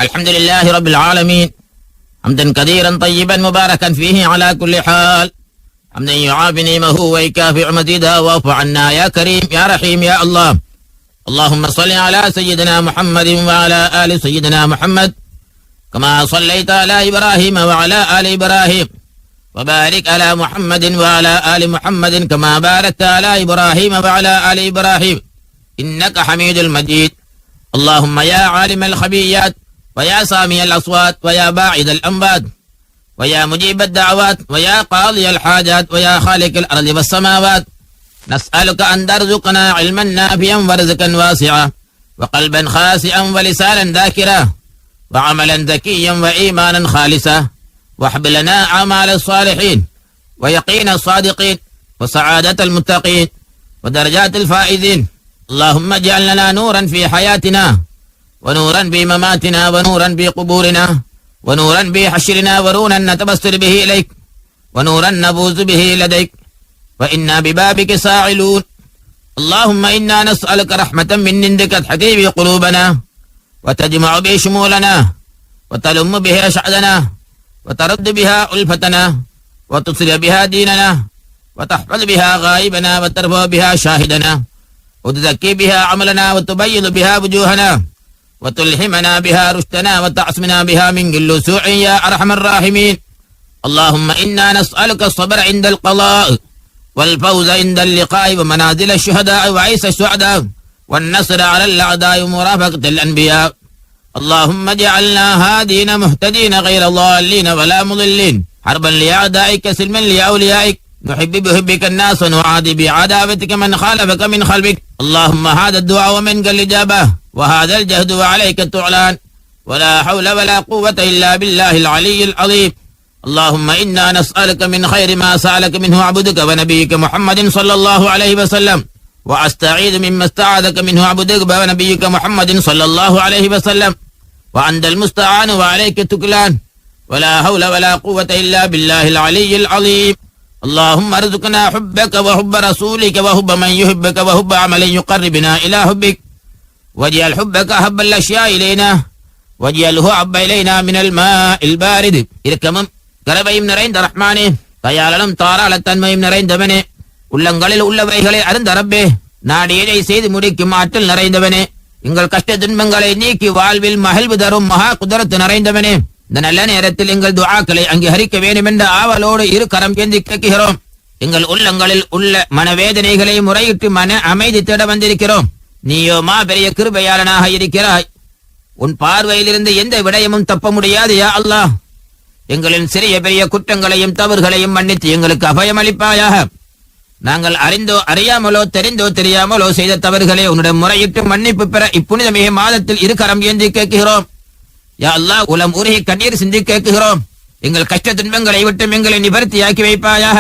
الحمد لله رب العالمين حمدا كثيرا طيبا مباركا فيه على كل حال حمدا يعافي نعمه ويكافئ مزيدا واعف عنا يا كريم يا رحيم يا الله. اللهم صل على سيدنا محمد وعلى آل سيدنا محمد كما صليت على إبراهيم وعلى آل إبراهيم وبارك على محمد وعلى آل محمد كما باركت على إبراهيم وعلى آل إبراهيم إنك حميد المجيد. اللهم يا عالم الخبيات ويا سامي الأصوات ويا باعد الأنبات ويا مجيب الدعوات ويا قاضي الحاجات ويا خالق الأرض والسماوات، نسألك أن ترزقنا علما نافعا ورزقا واسعا وقلبا خاسئا ولسانا ذاكرا وعملا ذكيا وإيمانا خالصا، واحب لنا أعمال الصالحين ويقين الصادقين وسعادة المتقين ودرجات الفائزين. اللهم اجعل لنا نورا في حياتنا ونورا في مماتنا ونورا في قبورنا ونورا في حشرنا ونورا نتبصر به إليك ونورا نبوز به لديك وإنا ببابك ساعلون. اللهم إنا نسألك رحمة من عندك تحكي به قلوبنا وتجمع به شمولنا وتلم بها شعدنا وترد بها ألفتنا وتصل بها ديننا وتحفظ بها غائبنا وترفع بها شاهدنا وتزكي بها عملنا وتبيض بها وجوهنا وتلهمنا بها رشدنا وتعصمنا بها من كل سوء يا أرحم الراحمين. اللهم إنا نسألك الصبر عند القضاء والفوز عند اللقاء ومنازل الشهداء وعيس السعداء والنصر على الأعداء ومرافقة الأنبياء. اللهم اجعلنا هادين مهتدين غير ضالين ولا مضلين، حربا لأعدائك سلما لأوليائك، نحب بحبك الناس ونعادي بعداوتك من خالفك من خلفك. اللهم هذا الدعاء ومنك الإجابة وهذا الجهد وعليك التعلان ولا حول ولا قوة إلا بالله العلي العظيم. اللهم إنا نسألك من خير ما سألك منه عبدك ونبيك محمد صلى الله عليه وسلم، وأستعيذ مما استعاذك منه عبدك ونبيك محمد صلى الله عليه وسلم، وأنت المستعان وعليك التكلان ولا حول ولا قوة إلا بالله العلي العظيم. اللهم ارزقنا حبك وحب رسولك وحب من يحبك وحب عمل يقربنا إلى حبك، واجعل حبك أحب الأشياء إلينا واجعله أحب إلينا من الماء البارد. இரக்கமும் கருணையும் நிறைந்த ரஹ்மானே, தயாளனும் தாராள தன்மையும் நிறைந்தவனே, உள்ளங்களில் உள்ளவைகளை அறிந்த ரப்பே, நாடியதை செய்து முடிக்கும் ஆற்றல் நிறைந்தவனே, எங்கள் கஷ்ட துன்பங்களை நீக்கி வாழ்வில் மகிழ்வு தரும் மகா குதரத்து நிறைந்தவனே, இந்த நல்ல நேரத்தில் எங்கள் துஆக்களை அங்கீகரிக்க வேண்டும் என்ற ஆவலோடு இரு கரம் ஏந்தி கேட்கிறோம். எங்கள் உள்ளங்களில் உள்ள மனவேதனைகளை முறையிட்டு மன அமைதி தேட வந்திருக்கிறோம். நீயோ மா பெரிய கிருபையாளனாக இருக்கிறாய். உன் பார்வையிலிருந்து எந்த விடயமும் தப்ப முடியாது யா அல்லாஹ். எங்களின் சிறிய பெரிய குற்றங்களையும் தவறுகளையும் மன்னித்து எங்களுக்கு அபயமளிப்பாயாக. நாங்கள் அறிந்தோ அறியாமலோ தெரிந்தோ தெரியாமலோ செய்த தவறுகளை உன்னிடம் முறையிட்டு மன்னிப்பு பெற இப்புனிதமிக மாதத்தில் இரு கரம் ஏந்தி கேட்கிறோம். யா அல்லாஹ், உலம் உருகி கண்ணீர் சிந்தி கேட்கிறோம். எங்கள் கஷ்ட துன்பங்களை விட்டு எங்களை நிவர்த்தியாக்கி வைப்பாயாக.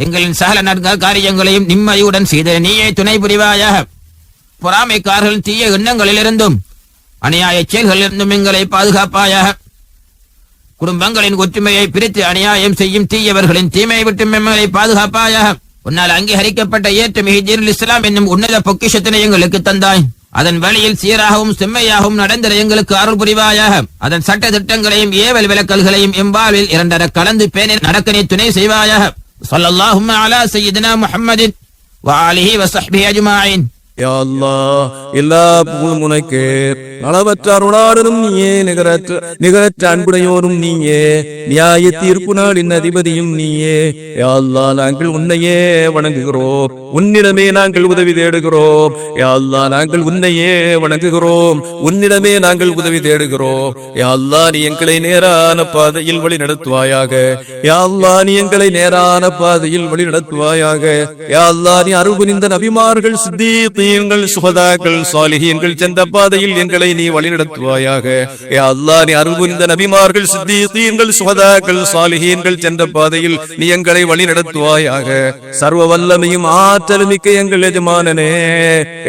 எங்களின் சகல நற்க காரியங்களையும் நிம்மதியுடன் செய்த நீயே துணை புரிவாயாக. பொறாமைக்காரர்கள் தீய எண்ணங்களிலிருந்தும் அநியாய செயல்களிலிருந்தும் எங்களை பாதுகாப்பாயாக. குடும்பங்களின் ஒற்றுமையை பிரித்து அநியாயம் செய்யும் தீயவர்களின் தீமையை விட்டு எங்களை பாதுகாப்பாயாக. உன்னால் அங்கீகரிக்கப்பட்ட ஏற்றுமிகு தீனுல் இஸ்லாம் என்னும் உன்னத பொக்கிஷத்தினை எங்களுக்கு தந்தாய். அதன் வழியில் சீராகவும் செம்மையாகவும் நடந்திட எங்களுக்கு அருள் புரிவாயாக. அதன் சட்ட திட்டங்களையும் ஏவல் விலக்கல்களையும் எம்பாவில் இரண்டர கலந்து பேணில் நடக்க நீ துணை செய்வாயாக. ஸல்லல்லாஹு அலா சய்யிதினா முஹம்மதின் வ ஆலிஹி வ ஸஹ்பிஹி அஜ்மாயின். யா அல்லாஹ், எல்லா புகழும் உனக்கு. அளவற்ற அருளாளனும் நீயே, நிகரற்ற அன்புடையோரும் நீயே, நியாய தீர்ப்பு நாளின் அதிபதியும் நீயே. யா அல்லாஹ், நாங்கள் உன்னையே வணங்குகிறோம், உன்னிடமே நாங்கள் உதவி தேடுகிறோம். யா அல்லாஹ், நாங்கள் உன்னையே வணங்குகிறோம், உன்னிடமே நாங்கள் உதவி தேடுகிறோம். யா அல்லாஹ், நீ எங்களை நேரான பாதையில் வழி நடத்துவாயாக. யா அல்லாஹ், நீ எங்களை நேரான பாதையில் வழி நடத்துவாயாக. யா அல்லாஹ், நீ அருள் புரிந்த நபிமார்கள், சித்தீக், சுஹதாக்கள், சாலிஹீன்கள் சென்ற பாதையில் எங்களை நீ வழிநடத்துவாயாக. யா அல்லாஹ், நீ அருள் புரிந்த நபிமார்கள், சித்தீகீன்கள், சுஹதாக்கள், சாலிஹீன்கள் சென்ற பாதையில் நீ எங்களை வழிநடத்துவாயாக. சர்வ வல்லமையும் ஆற்றலும் மிக்க எங்கள் எஜமானனே,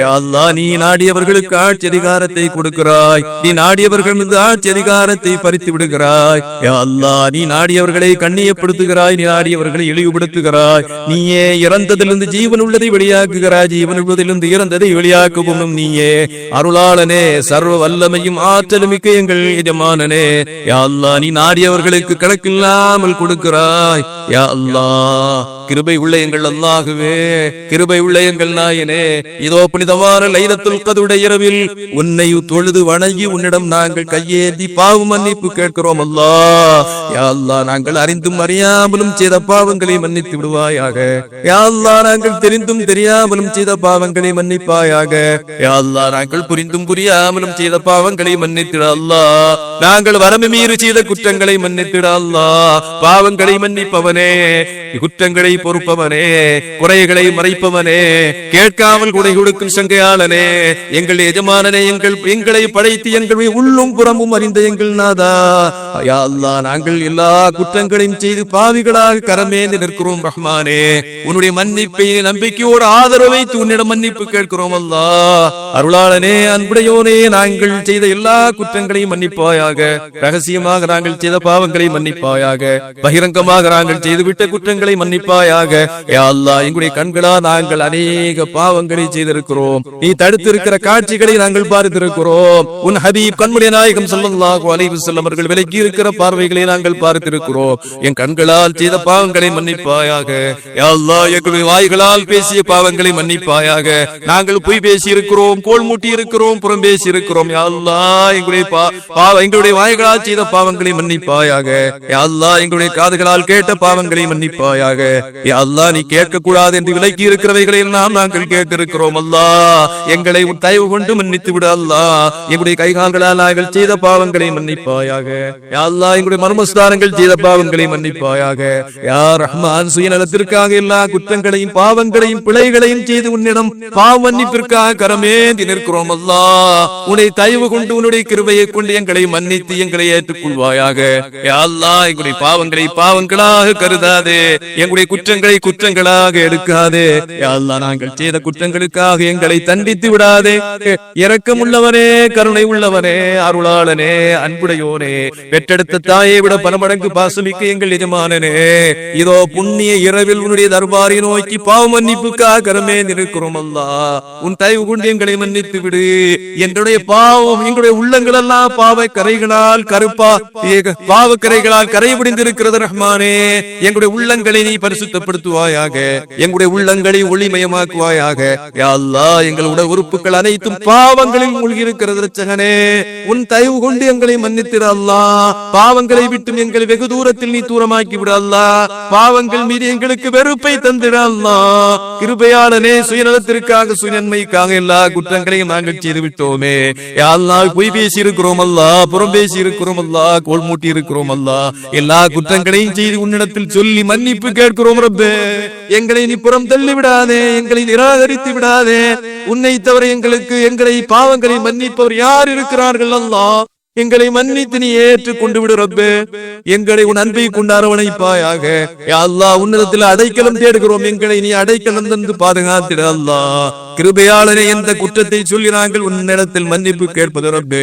யா அல்லாஹ், நீ நாடியவர்களுக்கு ஆட்சி அதிகாரத்தை கொடுக்கிறாய், நீ நாடியவர்கள் மீது ஆட்சி அதிகாரத்தை பறித்து விடுகிறாய். யா அல்லாஹ், நீ நாடியவர்களை கண்ணியப்படுத்துகிறாய், நீ நாடியவர்களை இழிவுபடுத்துகிறாய். நீயே இறந்ததிலிருந்து ஜீவன் உள்ளதை வெளியாக்குகிறாய், ஜீவன் உள்ளதிலிருந்து திறந்ததை வெளியாக்குவோம் நீயே. அருளாளனே, சர்வ வல்லமையும் ஆற்றலும் மிக்க எங்கள் எஜமானனே, யா அல்லாஹ் நீ நாடியவர்களுக்கு கணக்கில்லாமல் கொடுக்கிறாய். யா அல்லாஹ் கிருபை உள்ள எங்கள் அல்லாஹுவே, கிருபை உள்ள எங்கள் நாயனே, இதோ புனிதமான லைலத்துல் கத்ருடைய இரவில் உன்னை தொழுது வணங்கி உன்னிடம் நாங்கள் கையேந்தி பாவ மன்னிப்பு கேட்கிறோம் அல்லாஹ். யா அல்லாஹ் நாங்கள் அறிந்தும் அறியாமலும் செய்த பாவங்களை மன்னித்து விடுவாயாக. யா அல்லாஹ் நாங்கள் தெரிந்தும் தெரியாமலும் செய்த பாவங்களை மன்னிப்பாயாக. யா அல்லாஹ் நாங்கள் புரிந்தும் புரியாமலும் செய்த பாவங்களை மன்னித்திட அல்லாஹ். நாங்கள் வரம்பு மீறி செய்த குற்றங்களை மன்னித்திட அல்லாஹ். பாவங்களை மன்னிப்பவனே, குற்றங்களை பொறுப்பவனே, குறைகளை மறைப்பவனே, கேட்காமல் குறை கொடுக்கும் சங்கையாளனே, எங்கள் எஜமானனே, எங்களை படைத்து எங்களை உள்ளும் புறமும் அறிந்த எங்கள் நாதா. யா அல்லாஹ் நாங்கள் எல்லா குற்றங்களையும் செய்து பாவிகளாக கரமேந்து நிற்கிறோம் ரஹ்மானே. உன்னுடைய மன்னிப்பை நம்பிக்கையோடு ஆதரவு வைத்து உன்னிடம் மன்னிப்பு கேட்கிறோம் அல்லாஹ். அருளாளனே, அன்புடையோனே, நாங்கள் செய்த எல்லா குற்றங்களையும் மன்னிப்பாயாக. ரகசியமாக நாங்கள் செய்த பாவங்களை மன்னிப்பாயாக. பகிரங்கமாக நாங்கள் செய்துவிட்ட குற்றங்களை மன்னிப்பாயாக. யா அல்லாஹ் எங்களுடைய கண்களா நாங்கள் அநேக பாவங்களை செய்திருக்கிறோம். நீ தடுத்திருக்கிற காட்சிகளை நாங்கள் பார்த்திருக்கிறோம். உன் ஹபீப் கண்முடைய நாயகம் ஸல்லல்லாஹு அலைஹி வஸல்லம் அவர்கள் விலக்கி இருக்கிற பார்வைகளை நாங்கள் பார்த்திருக்கிறோம். என் கண்களால் செய்த பாவங்களை மன்னிப்பாயாக. யா அல்லாஹ் எங்களுடைய வாய்களால் பேசிய பாவங்களை மன்னிப்பாயாக. நாங்கள் பொய் பேசி இருக்கிறோம், கோல் மூட்டி இருக்கிறோம், புறம் பேசி இருக்கிறோம். யா அல்லாஹ் எங்களுடைய வாய்களால் செய்த பாவங்களை மன்னிப்பாயாக. யா அல்லாஹ் எங்களுடைய காதுகளால் கேட்ட பாவங்களை மன்னிப்பாயாக. யா அல்லாஹ் நீ கேட்க கூடாது என்று விலக்கி இருக்கிறவைகளை எல்லாம் நாங்கள் கேட்டிருக்கிறோம் அல்லாஹ். எங்களை தயவு கொண்டு மன்னித்து விட அல்லாஹ். எங்களுடைய கைகால்களால் நாங்கள் செய்த பாவங்களை மன்னிப்பாயாக. யா அல்லாஹ் எங்களுடைய மர்மஸ்தானங்கள் செய்த பாவங்களை மன்னிப்பாயாக. யா ரஹ்மான் சுயநலத்திற்காக எல்லா குற்றங்களையும் பாவங்களையும் பிழைகளையும் செய்து உன்னிடம் பாவ மன்னிப்பிற்காக கரமேந்தி நிற்கிறோம் அல்லாஹ். உன்னை தயவு கொண்டு உன்னுடைய கிருபையை கொண்டு எங்களை மன்னித்து எங்களை ஏற்றுக்கொள்வாயாக. யா அல்லாஹ் எங்களுடைய பாவங்களை பாவங்களாக கருதாதே, எங்களுடைய குற்றங்களை குற்றங்களாக எடுக்காதே. யா அல்லாஹ் நாங்கள் செய்த குற்றங்களுக்காக எங்களை தண்டித்து விடாதே. இரக்கமுள்ளவனே, கருணை உள்ளவனே, அருளாளனே, அன்புடையோனே, பெற்றெடுத்த தாயை விட பல மடங்கு பாசமிக்க எங்கள் எஜமானனே, இதோ புண்ணிய இரவில் உன்னுடைய தர்பாரை நோக்கி பாவ மன்னிப்புக்காக கரமே நிற்கிறோம் அல்லாஹ். உன் தயவு கொண்டு எங்களை மன்னித்து விடு. என்னுடைய பாவம் எங்களுடைய உள்ளங்கள் எல்லாம் பாவக்கரைகளால் கரை பிடிந்திருக்கிறது ரஹ்மானே. எங்களுடைய உள்ளங்களை நீ பரிசுத்தப்படுத்துவாயாக. எங்களுடைய உள்ளங்களை ஒளிமயமாக்குவாயாக. யா அல்லாஹ் எங்கள் உடல் உறுப்புகள் அனைத்தும் பாவங்களில் மூழ்கி இருக்கிறது ரட்சகனே. உன் தயவு கொண்டு எங்களை மன்னித்திட அல்லாஹ். பாவங்களை விட்டு எங்களை வெகு தூரத்தில் நீ தூரமாக்கி விட அல்லாஹ். பாவங்கள் மீது எங்களுக்கு வெறுப்பை தந்திட அல்லாஹ். கிருபையாளனே, சுயநலத்திற்காக சுயநன்மைக்காக எல்லா குற்றங்களையும் நாங்கள் செய்து விட்டோமே. யா அல்லாஹ் பொய் பேசி இருக்கிறோம் அல்லாஹ், புறம் பேசி இருக்கிறோம் அல்லாஹ், கோல் மூட்டி இருக்கிறோம் அல்லாஹ். எல்லா குற்றங்களையும் செய்து உன்னிடத்தில் சொல்லி மன்னிப்பு கேட்கிறோம் ரப்பே. எங்களை நீ புறம் தள்ளி விடாதே, எங்களை நிராகரித்து விடாதே. உன்னை தவிர எங்களை பாவங்களை மன்னிப்பவர் யார் இருக்கிறார்கள் அல்லாஹ்? எங்களை மன்னித்து நீ ஏற்றுக் கொண்டு விடு ரப்பே. எங்களை உன் அன்பை கொண்டு அரவணைப்பாயாக. யா அல்லாஹ் உன்னிடத்தில் அடைக்கலம் தேடுகிறோம். எங்களை நீ அடைக்கலம் தந்து பாதுகாத்திட அல்லாஹ். கிருபையாளனே, எந்த குற்றத்தை சொல்லி நாங்கள் உன்னிடத்தில் மன்னிப்பு கேட்பது ரப்பே.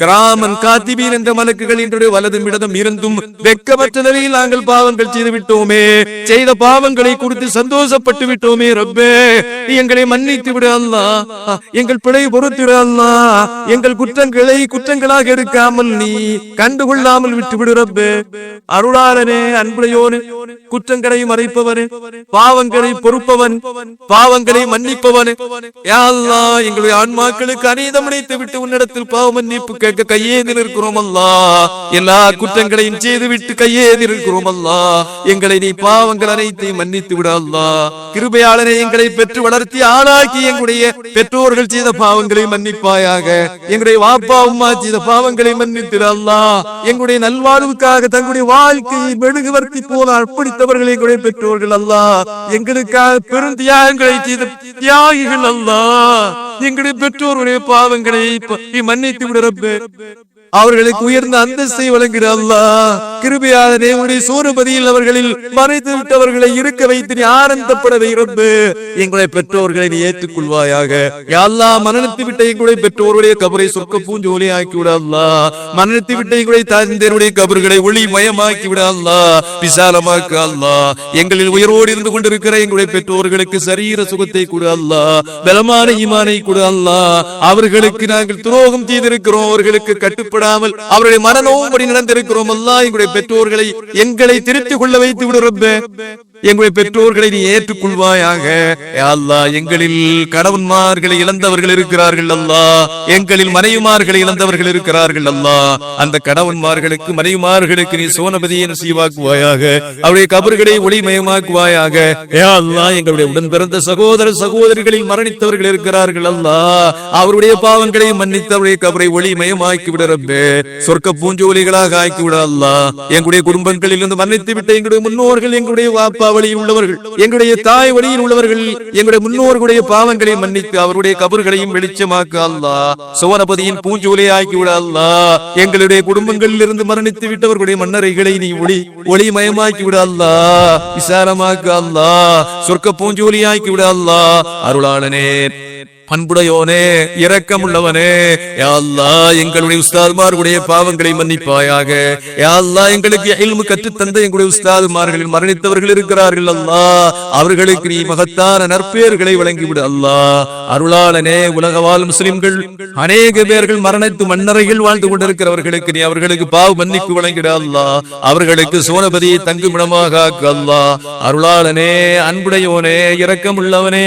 கிராமன் காத்திபீன் என்ற மலக்குகள் இன்றைய வலதும் இடதும் இருந்தும் வெட்கமற்ற நிலையில் நாங்கள் பாவங்கள் செய்து விட்டோமே. செய்த பாவங்களை குறித்து சந்தோஷப்பட்டு விட்டோமே ரப்பே. எங்களை மன்னித்து விடு அல்லாஹ். எங்கள் பிழை பொறுத்திடு அல்லாஹ். எங்கள் குற்றங்களாக எடுக்காமல் நீ கண்டுகொள்ளாமல் விட்டு விடு ரப்பே. அருளாளனே, அன்புடையோனே, குற்றங்களை மறைப்பவனே, பாவங்களை பொறுப்பவன், பாவங்களை மன்னிப்பவனே. யா அல்லாஹ் எங்களுடைய ஆன்மாக்களுக்கு அநீதம் இழைத்து விட்டு உன்னிடத்தில் பாவ மன்னிப்பு கேட்க கையேந்தி நிற்கிறோம் அல்லாஹ். எல்லா குற்றங்களையும் செய்து விட்டு கையேந்தி நிற்கிறோம் அல்லாஹ். எங்களை நீ பாவங்கள் அனைத்தையும் மன்னித்து விட அல்லாஹ். கிருபையாளனே, எங்களை பெற்று வளர்த்தி ஆளாக்கி எங்களுடைய பெற்றோர்கள் செய்த பாவங்களை மன்னிப்பாயாக. எங்களுடைய வாப்பா உம்மா செய்த பாவங்களை மன்னித்திட அல்லாஹ். எங்களுடைய நல்வாழ்வுக்காக தங்களுடைய வாழ்க்கையை மெழுகுவர்த்தி போல அர்ப்பணித்தவர்கள் எங்களுடைய பெற்றோர்கள் அல்லாஹ். எங்களுக்காக பெரும் தியாகங்களை செய்த தியாகிகள் அல்லாஹ். எங்களுடைய பெற்றோருடைய பாவங்களை மன்னித்து விட ரப்பே. அவர்களுக்கு உயர்ந்த அந்தஸ்தை வழங்கிட அல்லாஹ். கிருபையாளனே உன்னுடைய சூரபதியில் அவர்களில் மறைத்து விட்டவர்களை இருக்க வைத்து நீ ஆனந்தப்பட வை ரப்பே. எங்களுடைய பெற்றோர்களை நீ ஏற்றுக்கொள்வாயாக. யா அல்லாஹ், மரணத்தை விட்ட எங்களுடைய பெற்றோருடைய கபரை சொர்க்க பூஞ்சோலி ஆக்கி விட அல்லாஹ். மரணத்தை விட்ட எங்களுடைய தந்தையருடைய கபர்களை ஒளிமயமாக்கி விட அல்லாஹ், விசாலமாக்க அல்லாஹ். எங்களில் உயரோடு இருந்து கொண்டிருக்கிற எங்களுடைய பெற்றோர்களுக்கு சரீர சுகத்தை கொடு அல்லாஹ், பலமான ஈமானை கொடு அல்லாஹ். அவர்களுக்கு நாங்கள் துரோகம் செய்திருக்கிறோம், அவர்களுக்கு கட்டுப்படாமல் அவருடைய மனநோம்படி நடந்திருக்கிறோம் அல்லாஹ். எங்களுடைய பெற்றோர்களை எங்களை திருத்திக் கொள்ள வைத்து விடு ரப்பே. எங்களுடைய பெற்றோர்களை நீ ஏற்றுக்கொள்வாயாக. யா அல்லாஹ், எங்களில் கணவன்மார்களை இழந்தவர்கள் இருக்கிறார்கள் அல்லாஹ், எங்களில் மனைவிமார்களை இழந்தவர்கள் இருக்கிறார்கள் அல்லாஹ். அந்த கணவன்மார்களுக்கு மனைவிமார்களுக்கு நீ சோனபதியை நசீவாக்குவாயாக, அவருடைய கபர்களை ஒளிமயமாக்குவாயாக. யா அல்லாஹ், எங்களுடைய உடன் பிறந்த சகோதர சகோதரிகளில் மரணித்தவர்கள் இருக்கிறார்கள் அல்லாஹ், அவருடைய பாவங்களை மன்னித்து அவருடைய கபரை ஒளிமயமாக்கி விட ரப்பே. சொர்க்க பூஞ்சோலிகளாக ஆக்கி விட அல்லாஹ். எங்களுடைய குடும்பங்களில் இருந்து மன்னித்து விட்ட எங்களுடைய முன்னோர்கள், எங்களுடைய வாப்பா வழியில் உள்ளவர்கள், எங்களுடைய தாய் வழியில் உள்ளவர்கள், எங்களுடைய முன்னோர்களுடைய பாவங்களை மன்னித்து அவருடைய கபர்களையும் வெளிச்சமாக்க அல்லாஹ். சோனபதியின் பூஞ்சோலை ஆக்கி விட அல்லாஹ். எங்களுடைய குடும்பங்களில் இருந்து மரணித்து விட்டவர்களுடைய மன்னரைகளை நீ ஒளிமயமாக்கி விட அல்லாஹ், விசாலமாக்க அல்லாஹ். சொர்க்க பூஞ்சோலி ஆக்கி விட அல்லாஹ். அருளாளனே, அன்புடையோனே, இரக்கமுள்ளவனே, யா அல்லாஹ், எங்களுடைய உஸ்தாதுமார்களுடைய பாவங்களை மன்னிப்பாயாக. யா அல்லாஹ், எங்களுக்கு இல்மு கற்றுத் தந்த எங்களுடைய உஸ்தாதுமார்களில் மரணித்தவர்கள் இருக்கிறார்கள் அல்லாஹ், அவர்களுக்கு நீ மகத்தான நற்பெயர்களை வழங்கிவிடு அல்லாஹ். அருளாளனே, உலக வாழ் முஸ்லிம்கள் அநேக பேர்கள் மரணித்து மன்னரைகள் வாழ்ந்து கொண்டிருக்கிறவர்களுக்கு நீ அவர்களுக்கு பாவ மன்னிப்பு வழங்கிட அல்லாஹ், அவர்களுக்கு சோனபதியை தங்குமிடமாக ஆக்கு அல்லாஹ். அருளாளனே, அன்புடையோனே, இரக்கமுள்ளவனே,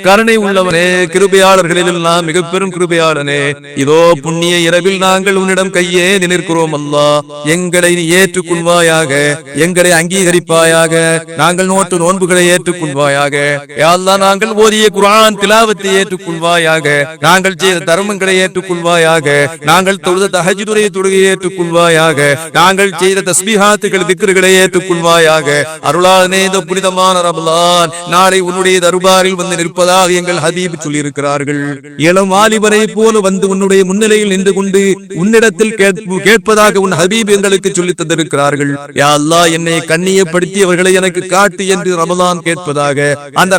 கருணை உள்ளவனே, கிருபையாளர்களில் எல்லாம் மிக பெரும் கிருபையாளனே, இதோ புண்ணிய இரவில் நாங்கள் உன்னிடம் கையே நிற்கிறோம் அல்லாஹ். எங்களை நீ ஏற்றுக்கொள்வாயாக, எங்களை அங்கீகரிப்பாயாக. நாங்கள் நோட்டு நோன்புகளை ஏற்றுக்கொள்வாயாக. யா அல்லாஹ், நாங்கள் ஓதிய குர்ஆன் திலாவத்தை ஏற்றுக்கொள்வாயாக. நாங்கள் செய்த தர்மங்களை ஏற்றுக்கொள்வாயாக. நாங்கள் தொழுத தஹஜ்ஜுடைய தொழுகையை ஏற்றுக்கொள்வாயாக. நாங்கள் செய்த தஸ்பீஹாத்துகள் திக்ருகளை ஏற்றுக்கொள்வாயாக. அருளாளனே, இந்த புனிதமான ரமலான் நாளை உன்னுடைய தர்பாரில் வந்து நிற்பதாக எங்கள் ஹபீப் சொல்லி இருக்கிறார்கள். இளம் வாலிபரை போல வந்து உன்னுடைய முன்னிலையில் நின்று கொண்டு உன்னிடத்தில் கேட்பதாக உன் ஹபீப் எங்களுக்கு சொல்லி தந்திருக்கிறார்கள். யா அல்லாஹ், என்னை கண்ணியப்படுத்தியவர்களை எனக்கு காட்டு என்று ரமலான் கேட்பதாக. அந்த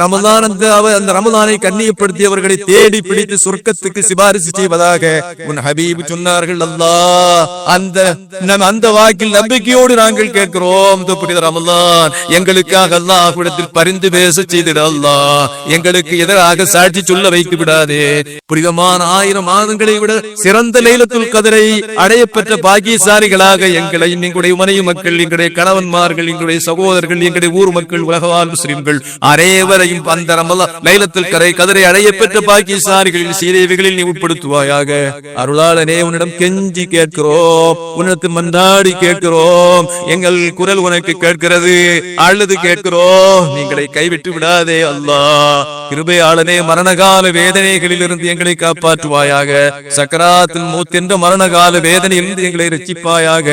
ரமலானை கண்ணியப்படுத்தியவர்களை தேடி பிடித்து சொர்க்கத்துக்கு சிபாரிசு செய்வதாக உன் ஹபீப் சொன்னார்கள். அல்லாஹ், அந்த வாக்கில் நம்பிக்கையோடு நாங்கள் கேட்கிறோம். புனித ரமலான் எங்களுக்காக அல்லாஹ்விடத்தில் பரிந்து பேச செய்திட அல்லாஹ், எங்களுக்கு எதிராக சாட்சி சொல்ல வைத்து விடாதே. புனிதமான 1000 மாதங்களை விட சிறந்த லைலத்துல் கத்ரை அடைய பெற்ற பாக்கியசாலிகளாக எங்களையும் எங்களுடைய மனைவி மக்கள், எங்களுடைய கணவன்மார்கள், எங்களுடைய சகோதரர்கள், எங்களுடைய ஊர் மக்கள், உலகவாழ் முஸ்லிம்கள் அனைவரையும் அந்த லைலத்துல் கத்ரை அடைய பெற்ற பாக்கியசாலிகளில் சீதேவிகளில் நீ உட்படுத்துவாயாக. அருளாளனே, உன்னிடம் கெஞ்சி கேட்கிறோம், உன்னிடத்தில் மன்றாடி கேட்கிறோம். எங்கள் குரல் உனக்கு கேட்கிறது, அழுது கேட்கிறோம். நீங்களை கைவிட்டு விடாதே அல்லாஹ். கிருபையாளனே, மரணகால வேதனைகளில் இருந்து எங்களை காப்பாற்றுவாயாக. சக்கராத்தில் மௌத் என்ற மரணகால வேதனையிலிருந்து எங்களை ரட்சிப்பாயாக.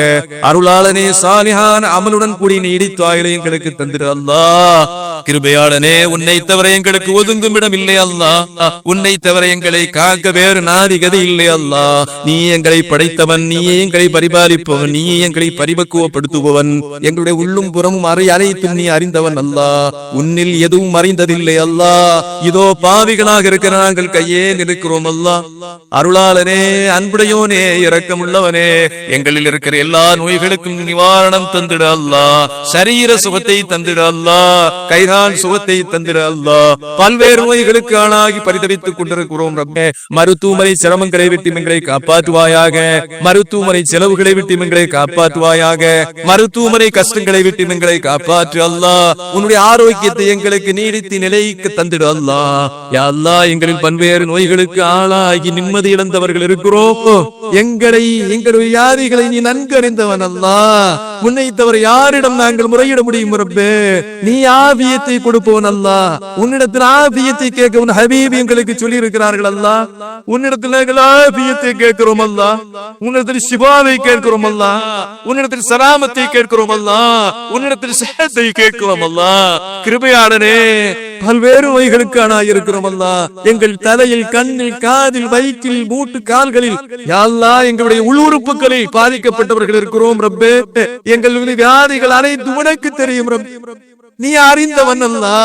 அருளாளனே, சாலிஹான அமலுடன் கூடிய நீடித்தாயிலை எங்களுக்கு தந்திரு அல்லாஹ். கிருபையாளனே, உன்னை தவிர எங்களுக்கு ஒதுங்கும் இடம் இல்லை அல்லாஹ். உன்னை தவிர எங்களை காக்க வேறு நாதிகதை இல்லை அல்லாஹ். நீ எங்களை படைத்தவன், நீயே எங்களை பரிபாலிப்பவன், நீயே எங்களை பரிபக்குவப்படுத்துபவன். எங்களுடைய உள்ளும் புறமும் அனைத்தும் நீ அறிந்தவன் அல்லாஹ். உன்னில் எதுவும் அறிந்ததில்லை அல்லாஹ். இதோ பாவிகளாக இருக்கிற நாங்கள் கையே நிற்கிறோம் அல்லாஹ். அருளாளனே, அன்புடையோனே, இரக்கமுள்ளவனே, எங்களில் இருக்கிற எல்லா நோய்களுக்கும் நிவாரணம் தந்திட அல்லாஹ். சரீர சுகத்தை தந்திட அல்லாஹ். கைகால் சுகத்தை தந்திட அல்லாஹ். பல்வேறு நோய்களுக்கு ஆளாகி பரிதவித்துக் கொண்டிருக்கிறோம் ரப்பே. மருத்துவமனை சிரமங்களை விட்டு எங்களை காப்பாற்றுவாயாக. மருத்துவமனை செலவுகளை விட்டு எங்களை காப்பாற்றுவாயாக. மருத்துவமனை கஷ்டங்களை விட்டு எங்களை காப்பாற்று அல்லாஹ். உன்னுடைய ஆரோக்கியத்தை எங்களுக்கு நீடித்து நிலைக்கு தந்திட அல்லாஹ். யா அல்லாஹ், எங்களில் பல்வேறு நோய்களுக்கு ஆளாகி நிம்மதி இழந்தவர்கள் இருக்கிறோம். எங்களுடைய வியாதிகளை நீ நன்கு அறிந்தவன் அல்லாஹ். உன்னை தவிர யாரிடம் நாங்கள் முறையிட முடியும் ரப்பே? நீ ஆபியத்தை கொடுப்பவன் அல்லாஹ். உன்னிடத்தில் ஆபியத்தை கேட்க உன் ஹபீப் எங்களுக்கு சொல்லி இருக்கிறார்கள் அல்லாஹ். உன்னிடத்தில் நாங்கள் ஆபியத்தை கேட்கிறோம் அல்லாஹ். உன்னிடத்தில் சிபாவை கேட்கிறோம் அல்லாஹ். உன்னிடத்தில் சலாமத்தை கேட்கிறோம் அல்லாஹ். உன்னிடத்தில் சிஹத்தை கேட்கிறோம் அல்லாஹ். கிருபையாளனே, பல்வேறு நோய்களுக்கான இருக்கிறோம் அல்லா. எங்கள் தலையில், கண்ணில், காதில், வயிற்றில், மூட்டு, கால்களில் யா அல்லாஹ் எங்களுடைய உள்உறுப்புகளில் பாதிக்கப்பட்டவர்கள் இருக்கிறோம் ரப்பே. எங்களுடைய வியாதிகள் அனைத்து உனக்கு தெரியும் ரப்பே. நீ அறிந்தவன் அல்லா.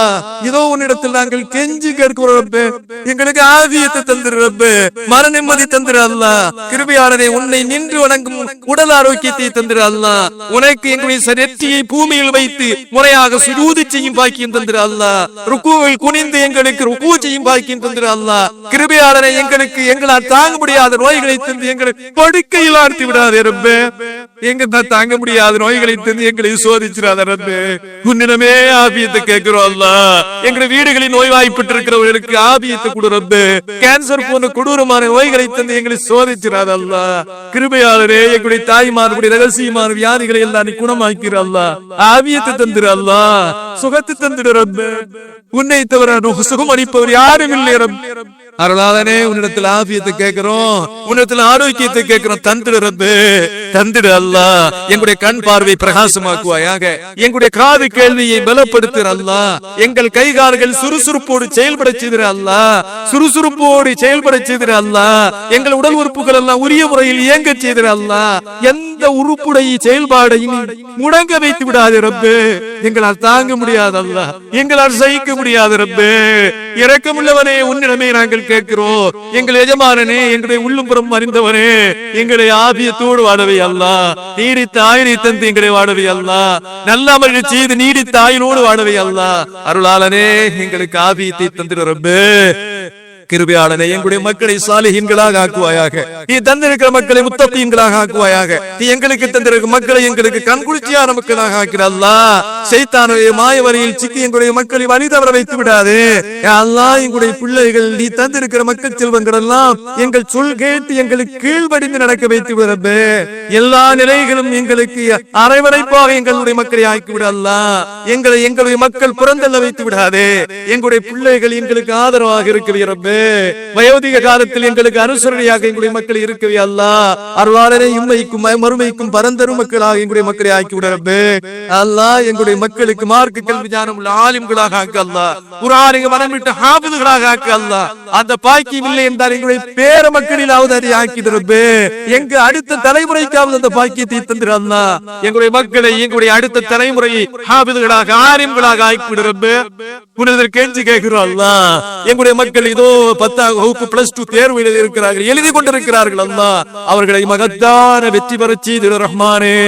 இதோ உன்னிடத்தில் நாங்கள் கெஞ்சி கேட்கிறோம் ரப்பே. எங்களுக்கு ஆவியத்தை தந்திரு ரப்பே, மன நிம்மதி தந்திரு அல்லா. கிருபையாளனே, உன்னை நின்று வணங்கும் உடல் ஆரோக்கியத்தை தந்திரு அல்லா. உனக்கு எங்களுடைய நெற்றியை பூமியில் வைத்து முறையாக சுஜூது செய்யும் பாக்கியம் தந்திரு அல்லா. ருக்குவில் குனிந்து எங்களுக்கு ருக்கு செய்யும் பாக்கியம் தந்திரு அல்லா. கிருபையாளனே, எங்களுக்கு எங்களால் தாங்க முடியாத நோய்களை தந்து எங்களை படுக்கையில் ஆழ்த்தி விடாதே ரப்பே. எங்களால் தாங்க முடியாத நோய்களை தந்து எங்களை சோதிச்சிடாத ரப்பே. உன்னிடமே ஆபியத்தை கேட்கிறோம் அல்லா. எங்க வீடுகளில் நோய்வாய்ப்பட்டு இருக்கிறவர்களுக்கு ஆபியத்தை கொடு ரப்பே. கேன்சர் போன்ற கொடூரமான நோய்களை தந்து எங்களை சோதிச்சிடாத அல்லா. கிருபையாளரே, எங்களுடைய தாய்மார்களுடைய ரகசியமான வியாதிகளை எல்லாம் நீ குணமாக்கிற அல்லா. ஆபியத்தை தந்துரு அல்லா. சுகத்தை தந்துடு ரப்பே. உன்னை தவிர சுகம் அளிப்பவர் யாரும் இல்லை ரப்பே. அருளாளனே, உன்னிடத்தில் ஆபியத்தை கேட்கிறோம், உன்னிடத்தில் ஆரோக்கியத்தை கேட்கிறோம். தந்துடு ரப்பே, தந்துடு அல்லா. எங்களுடைய கண் பார்வை பிரகாசமாக்குவாயாக. எங்களுடைய காது கேள்வியை பலப்படுத்துற அல்லா. எங்கள் கைகால்கள் சுறுசுறுப்போடு செயல்பட செய்திர அல்லா. சுறுசுறுப்போடு செயல்பட செய்திர அல்லா. எங்கள் உடல் உறுப்புகள் எல்லாம் உரிய முறையில் இயங்க செய்திர அல்லா. எந்த உறுப்புடைய செயல்பாடையும் முடங்க வைத்து விடாது ரப்பே. எங்களால் தாங்க முடியாது அல்லா. எங்களால் சகிக்க முடியாது ரப்பே. இரக்கமுள்ளவனே, உன்னிடமே நாங்கள் கேட்கிறோம். எங்கள் எஜமானனே, எங்களுடைய உள்ளும் புறம் அறிந்தவனே, எங்களை ஆபியத்தோடு வாழவை அல்லா. நீடித்த ஆயுளை தந்து எங்களை வாழவை அல்லா. நல்ல அமல்கள் செய்து நீடித்த ஆயுளோடு வாழவை அல்லா. அருளாளனே, எங்களுக்கு ஆபியத்தை தந்திரு ரப்பே. கிருபையாளனே, எங்களுடைய மக்களை சாலிஹீன்களாக ஆக்குவாயாக. நீ தந்திருக்கிற மக்களை முத்தகீன்களாக ஆக்குவாயாக. நீ எங்களுக்கு தந்திருக்கிற மக்களை எங்களுக்கு கண்குளிர்ச்சியான மக்களாக ஆக்கிற அல்லாஹ். ஷைத்தானுடைய மாய வரியில் சிக்கி எங்களுடைய மக்களை வழி தவற வைத்து விடாதே அல்லாஹ். எங்களுடைய பிள்ளைகள் நீ தந்திருக்கிற மக்கள் செல்வங்கள் எல்லாம் எங்கள் சொல் கேட்டு எங்களுக்கு கீழ்படிந்து நடக்க வைத்து விடவே. எல்லா நிலைகளும் எங்களுக்கு அரைவரைப்பாக எங்களுடைய மக்களை ஆக்கி விட அல்லாஹ். எங்களுடைய மக்கள் புறந்தள்ள வைத்து விடாதே. எங்களுடைய பிள்ளைகள் எங்களுக்கு ஆதரவாக இருக்கவே ரப்பே. வயோதிக காலத்தில் எங்களுக்கு அனுசரணையாக எங்களுடைய மக்களை இருக்கவே அல்லாஹ். அருளாளனே, இம்மைக்கும் மறுமைக்கும் பரந்தரும் மக்களாக எங்களுடைய மக்களை ஆக்கி விட ரப்பே அல்லாஹ். எங்களுடைய மக்களுக்கு மார்க்க கல்வி ஞானம் உள்ள ஆலிம்களாக ஆக்க அல்லாஹ். குர்ஆனை மனமிட்டு ஹாஃபிதுகளாக ஆக்க அல்லாஹ். அந்த பாக்கியம் இல்லை என்றால் எங்களுடைய பேர மக்களிலாவது அதை ஆக்கி ரப்பே. எங்க அடுத்த தலைமுறைக்காவது அந்த பாக்கியத்தை தந்திர அல்லாஹ். எங்களுடைய மக்களை எங்களுடைய அடுத்த தலைமுறையை ஹாஃபிதுகளாக ஆலிம்களாக ஆக்கி விட ரப்பே. உனதற்கு கெஞ்சி கேட்கிறோம் அல்லாஹ். எங்களுடைய மக்கள் இதோ 10ஆம் வகுப்பு +2 தேர்வு எழுதி இருக்கிறார்கள், எழுதி கொண்டிருக்கிறார்கள் அல்லாஹ். அவர்களை மகத்தான வெற்றி பெற செய்திரு ரஹ்மானே.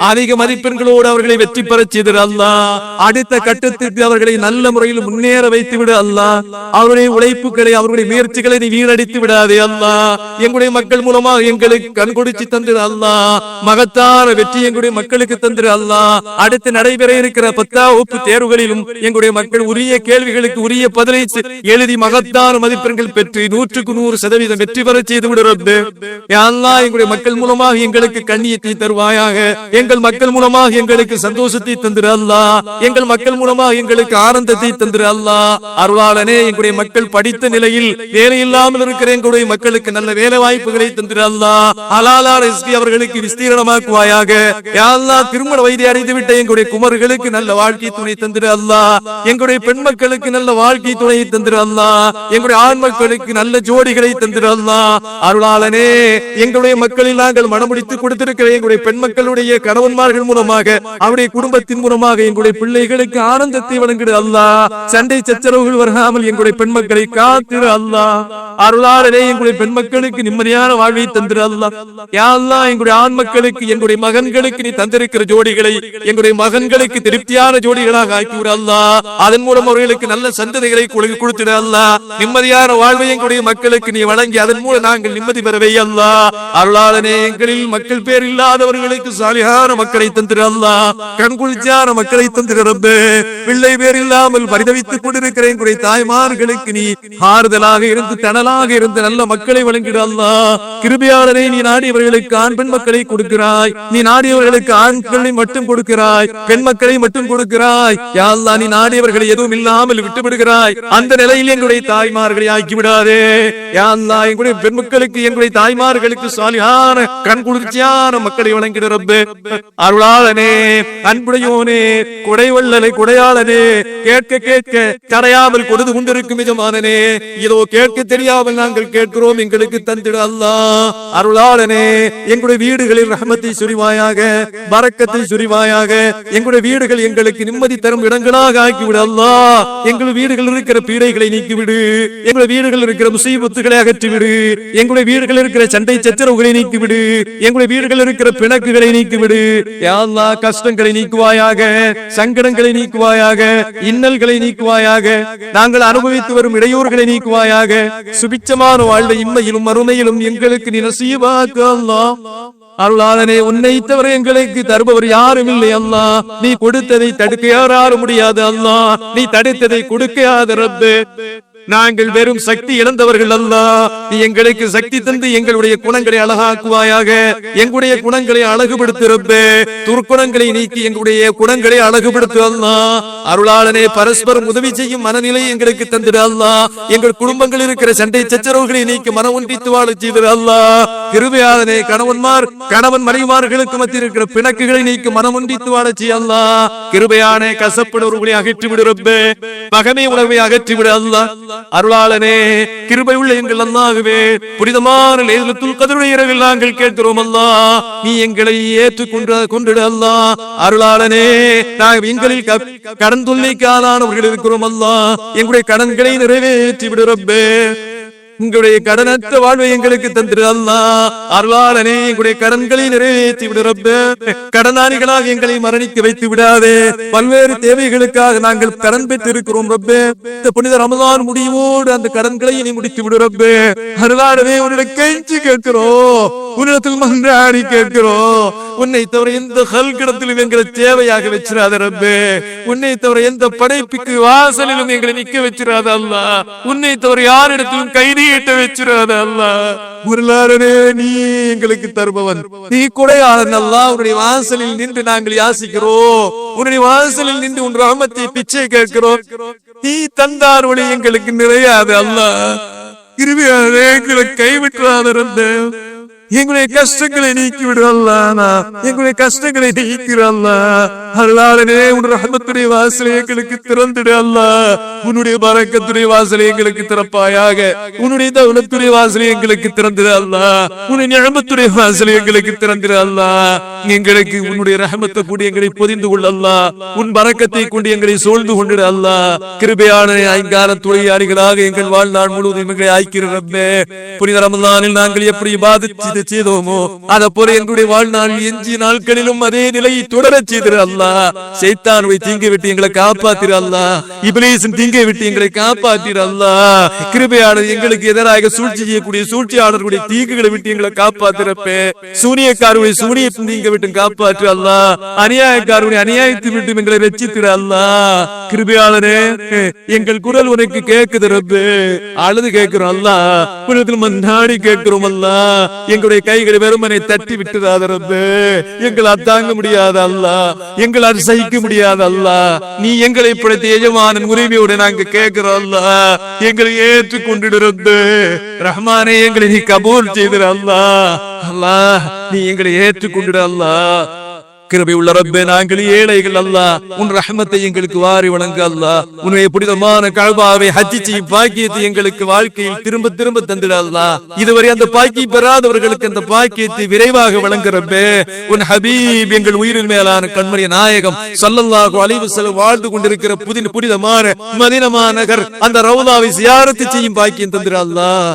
அதிக மதிப்பெண்களோடு அவர்களை வெற்றி பெற செய்திரு அல்லாஹ். அடுத்த கட்டத்திற்கு அவர்களை நல்ல முறையில் முன்னேற வைத்து விடு அல்லாஹ். அவருடைய உழைப்புகளை அவருடைய முயற்சிகளை நீ வீணடித்து விடாதே அல்லாஹ். எங்களுடைய மக்கள் மூலமாக எங்களுக்கு கண் கொடுத்து தந்திரு அல்லாஹ். மகத்தான வெற்றி எங்களுடைய மக்களுக்கு தந்திரு அல்லாஹ். அடுத்து நடைபெற இருக்கிற 10ஆம் வகுப்பு தேர்வுகளிலும் எங்களுடைய மக்கள் உரிய கேள்விகளுக்கு உரிய பதிலை எழுதி மகத்தான மதிப்பெண்கள் பெற்று 100% வெற்றி பெற செய்து விடு ரப்பே. யா அல்லாஹ், எங்களுடைய மக்கள் மூலமாக எங்களுக்கு கண்ணியத்தை தருவாயாக. எங்கள் மக்கள் மூலமாக எங்களுக்கு சந்தோஷத்தை தந்திரு அல்லாஹ். எங்கள் மக்கள் மூலமாக எங்களுக்கு ஆனந்தத்தை தந்திரு அல்லாஹ். அருளாளனே, எங்களுடைய மக்கள் படித்த நிலையில் வேலை இல்லாமல் இருக்கிற எங்களுடைய மக்களுக்கு நல்ல வேலை வாய்ப்புகளை தந்திரு அல்லாஹ். ஹலாலா ரிஸ்கி அவர்களுக்கு விஸ்தீரணமாக்குவாயாக. யா அல்லாஹ், திருமண வயதை அடைந்து விட்ட எங்களுடைய குமர்களுக்கு நல்ல வாழ்க்கை துணை தந்திரு அல்லாஹ். எங்களுடைய பெண் மக்களுக்கு நல்ல வாழ்க்கை துணை தந்திரு அல்லாஹ். எங்களுடைய ஆண் மக்களுக்கு நல்ல ஜோடிகளை தந்திரு அல்லாஹ். அருளாளனே, எங்களுடைய மக்களில் நாங்கள் மனமுடித்து கொடுத்திருக்கிற எங்களுடைய பெண் மக்களுடைய கணவன்மார்கள் மூலமாக அவருடைய குடும்பத்தின் மூலமாக எங்களுடைய பிள்ளைகளுக்கு ஆனந்தத்தை வழங்கிடு அல்லாஹ். சண்டை சச்சரவுகள் வராமல் எங்களுடைய பெண் மக்களை காத்திரு அல்லாஹ். அருளாளனே, எங்களுடைய பெண் மக்களுக்கு நிம்மதியான வாழ்வை தந்திரு அல்லாஹ். யா அல்லாஹ், எங்களுடைய ஆண் மக்களுக்கு எங்களுடைய மகன்களுக்கு நீ தந்திருக்கிற ஜோடிகளை எங்களுடைய மகன்களுக்கு திருப்தியான ஜோடிகளாக ஆக்கிவிடு அல்லாஹ். அதன் மூலம் அவர்களுக்கு நல்ல சந்ததிகளை கொடுத்திட அல்லாஹ். நிம்மதியான வாழ்வை எங்களுடைய மக்களுக்கு நீ வழங்கி அதன் மூலம் நாங்கள் நிம்மதி பெறவே அல்லாஹ். அருளாளனே, எங்களில் மக்கள் பேர் இல்லாதவர்களுக்கு சாலிஹான மக்களை தந்திரு அல்லாஹ். கண்குளிர்ச்சியான மக்களை தந்திரு ரப்பே. பிள்ளை பேர் இல்லாமல் பரிதவித்துக் கொண்டிருக்கிற எங்களுடைய தாய்மார்களுக்கு நீ ஆறுதலாக இருந்து தணலாக இருந்து நல்ல மக்களை வழங்கிடு அல்லாஹ். கிருபையாளனே, நீ நாடியவர்களுக்கு ஆண் பெண் மக்களை கொடுக்கிறாய். நீ நாடியவர்களுக்கு ஆண்களை மட்டும் கொடுக்கிறாய், பெண் மக்களை மட்டும் கொடுக்கிறாய். யா அல்லாஹ், நீ நாடியவர்களை எதுவும் இல்லாமல் விட்டு விடுகிறாய். அந்த நிலையில் எங்களுடைய தாய்மார்களை ஆக்கி விடாதே யா அல்லாஹ். எங்களுடைய பெண்மக்களுக்கு எங்களுடைய தாய்மார்களுக்கு சாலியான கண் குளிர்ச்சியான மக்களை வழங்கிட ரப்பே. அருளாளனே, அன்புடையோனே, குடைவள்ளலை குடையாளனே, கேட்க கேட்க தடையாமல் கொடுத்து கொண்டிருக்கும் எஜமானனே, இதோ கேட்க தெரியாமல் நாங்கள் கேட்கிறோம், எங்களுக்கு தந்திட அல்லாஹ். அருளாளனே, எங்களுடைய வீடுகளில் ரஹ்மத்தை சுரிவாயாக, பரக்கத்தை சுரிவாயாக. எங்களுடைய வீடுகள் எங்களுக்கு நிம்மதி தரும் இடங்களாக ஆக்கிவிடு அல்லாஹ். எங்கள் வீடுகள் இருக்கிற பீடைகளை நீக்கிவிடு. எங்களுடைய வீடுகள் இருக்கிற முசீபத்துகளை அகற்றிவிடு. எங்களுடைய வீடுகள் இருக்கிற சண்டை சச்சரவுகளை நீக்கிவிடு. எங்களுடைய வீடுகள் இருக்கிற பிணக்குகளை நீக்கிவிடு யா அல்லாஹ். கஷ்டங்களை நீக்குவாயாக, சங்கடங்களை நீக்குவாயாக, இன்னல்களை நீக்குவாயாக. நாங்கள் அனுபவித்து வரும் இடையூறுகளை நீக்குவாயாக. சுபிச்சமான வாழ்வை இம்மையிலும் மறுமையிலும் எங்களுக்கு நீ நசீபாக்கு அல்லாஹ். அருளாளனே, உன்னை தவிர எங்களுக்கு தருபவர் யாரும் இல்லை அல்லாஹ். நீ கொடுத்ததை தடுக்க யாராலும் முடியாது அல்லாஹ். நீ தடுத்ததை கொடுக்காத ரப்பே. நாங்கள் வெறும் சக்தி இழந்தவர்கள் அல்லாஹ். நீ எங்களுக்கு சக்தி தந்து எங்களுடைய குணங்களை அழகாக்குவாயாக. எங்களுடைய குணங்களை அழகுபடுத்து ரப்பே. துர்க்குணங்களை நீக்கி எங்களுடைய குணங்களை அழகுபடுத்து அல்லாஹ். அருளாளனே, பரஸ்பரம் உதவி செய்யும் மனநிலை எங்களுக்கு தந்திடு அல்லாஹ். எங்கள் குடும்பங்கள் இருக்கிற சண்டை சச்சரவுகளை நீக்கி மனம் ஒன்றித்து வாழ செய்திரு அல்லாஹ். கிருபையாளனே, கணவன் மனைவிமார்களுக்கு மத்தியில் இருக்கிற பிணக்குகளை நீக்கி மனம் ஒன்றித்து வாழ செய்ய அல்லாஹ். கிருபையான கசப்படுவர்களை அகற்றிவிடு ரப்பே. மகமே உணவை அகற்றிவிடு அல்லாஹ். அருளாளனே, கிருபை உள்ள எங்கள் அல்லாஹ்வே, புனிதமான லைலத்துல் கத்ருடைய இரவில் நாங்கள் கேட்கிறோம் அல்லாஹ். நீ எங்களை ஏற்றுக்கொண்டு அல்லாஹ். அருளாளனே, நாங்கள் எங்களில் கடன் தொல்லைக்கு ஆளானவர்கள் இருக்கிறோம் அல்லாஹ். எங்களுடைய கடன்களை நிறைவேற்றி விடு ரப்பே. உங்களுடைய கடனற்ற வாழ்வை எங்களுக்கு தந்திரு அல்லாஹ். அருளாளனே, எங்களுடைய கடன்களை நிறைவேற்றி விடு ரப்பே. கடனாளிகளாக எங்களை மரணிக்க வைத்து விடாதே. பல்வேறு தேவைகளுக்காக நாங்கள் கடன் பெற்று இருக்கிறோம் ரப்பே. இந்த புனித ரமலான் முடிவோடு அந்த கடன்களை நீ முடித்து விடு ரப்பே. அருளாளனே, உன்னிடம் கெஞ்சி கேட்கிறோம், உன்னிடத்தில் மன்றாடி கேட்கிறோம். உன்னை தவிர எந்த ஹல்கிடத்திலும் எங்களை தேவையாக வச்சிராத ரப்பே. உன்னை தவிர எந்த படைப்புக்கு வாசலிலும் எங்களை நிக்க வச்சிராத அல்லாஹ். உன்னை தவிர யாரிடத்திலும் கை நீட்ட வச்சிராத அல்லாஹ். உருளாளனே, நீ எங்களுக்கு தருபவன், நீ கொடையாளன் அல்லாஹ். உன்னுடைய வாசலில் நின்று நாங்கள் யாசிக்கிறோம். உன்னுடைய வாசலில் நின்று உன் ரஹ்மத்தை பிச்சை கேட்கிறோம். நீ தந்தார் ஒளி எங்களுக்கு நிறையாது அல்லாஹ். கிருபையாளனே, எங்களை கைவிட்டுறாத ரப்பே. எங்களுடைய கஷ்டங்களை நீக்கிவிடு அல்லாஹ். எங்களுடைய கஷ்டங்களை நீக்கிற அல்லாஹ். அருளாளனே, உன் ரஹ்மத்துடைய வாசலை எங்களுக்கு திறந்துடு அல்லாஹ். உன்னுடைய பரக்கத்துடைய வாசலை எங்களுக்கு திறப்பாயாக. உன்னுடைய தௌலத்துடைய வாசலை எங்களுக்கு திறந்துடு அல்லாஹ். உன்னுடைய நிஅமத்துடைய வாசலை எங்களுக்கு திறந்துடு அல்லாஹ். எங்களுக்கு உன்னுடைய ரஹ்மத்தை கூடி எங்களை பொதிந்து கொள்ள அல்லாஹ். உன் பரக்கத்தை கொண்டு எங்களை சூழ்ந்து கொண்டிடு அல்லாஹ். கிருபையான ஐங்கால துணையாளிகளாக எங்கள் வாழ்நாள் முழுவதும் எங்களை ஆக்கிற ரப்பே. புனித ரமலானில் நாங்கள் எப்படி பாதித்து செய்தோமோ அத போல எங்களுடைய வாழ்நாள் எஞ்சிய நாட்களிலும் அதே நிலையை தொடர செய்திரு அல்லாஹ். சைத்தானுடைய தீங்கை விட்டு எங்களை காப்பாத்திரு அல்லாஹ். இப்லீஸின் தீங்கை விட்டு எங்களை காப்பாத்திரு அல்லாஹ். கிருபையாளர், எங்களுக்கு எதிராக சூழ்ச்சி செய்யக்கூடிய சூழ்ச்சியாளர்களுடைய தீங்குகளை விட்டு எங்களை காப்பாத்திரப்பே. சூனியக்காரருடைய சூனியத்தின் தீங்கை விட்டு காப்பாற்று அல்லாஹ். அநியாயக்காரருடைய அநியாயத்தை விட்டு எங்களை ரட்சித்திரு அல்லாஹ். கிருபையாளரே, எங்கள் குரல் உனக்கு கேட்குது ரப்பே. அழுது கேட்கிறோம் அல்லாஹ். புனிதத்தில் மன்றாடி கேட்கிறோம் அல்லாஹ். எங்களுடைய கைகளை வெறுமனை தட்டி விட்டுறாத ரப்பே. எங்களால் தாங்க முடியாத அல்லாஹ். எங்களால் சகிக்க முடியாத அல்லாஹ். நீ எங்களை படைத்த எஜமானன் உரிமையோடு நாங்க கேட்கிறோம் அல்லாஹ். எங்களை ஏற்றுக்கொண்டு ரப்பே. ரஹ்மானே, எங்களை நீ கபூல் செய்திரு அல்லாஹ். அல்லாஹ், நீ எங்களை ஏற்றுக்கொண்டு அல்லாஹ். கிருபை உள்ள ரப்பே, நாங்கள் ஏழைகள் அல்லாஹ். உன் ரஹ்மத்தை எங்களுக்கு வாரி வழங்கு அல்லாஹ். உன்னுடைய புனிதமான கஅபாவை ஹஜ் செய்யும் பாக்கியத்தை எங்களுக்கு வாழ்க்கையில் திரும்ப திரும்ப தந்திட அல்லாஹ். இதுவரை அந்த பாக்கியம் பெறாதவர்களுக்கு அந்த பாக்கியத்தை விரைவாக வழங்கு ரப்பே. உன் ஹபீப், எங்கள் உயிரின் மேலான கண்மணி நாயகம் ஸல்லல்லாஹு அலைஹி வஸல்லம் வாழ்ந்து கொண்டிருக்கிற புனிதமான மதீனா நகர் அந்த ரவுலாவை ஜியாரத் செய்யும் பாக்கியம் தந்திட அல்லாஹ்.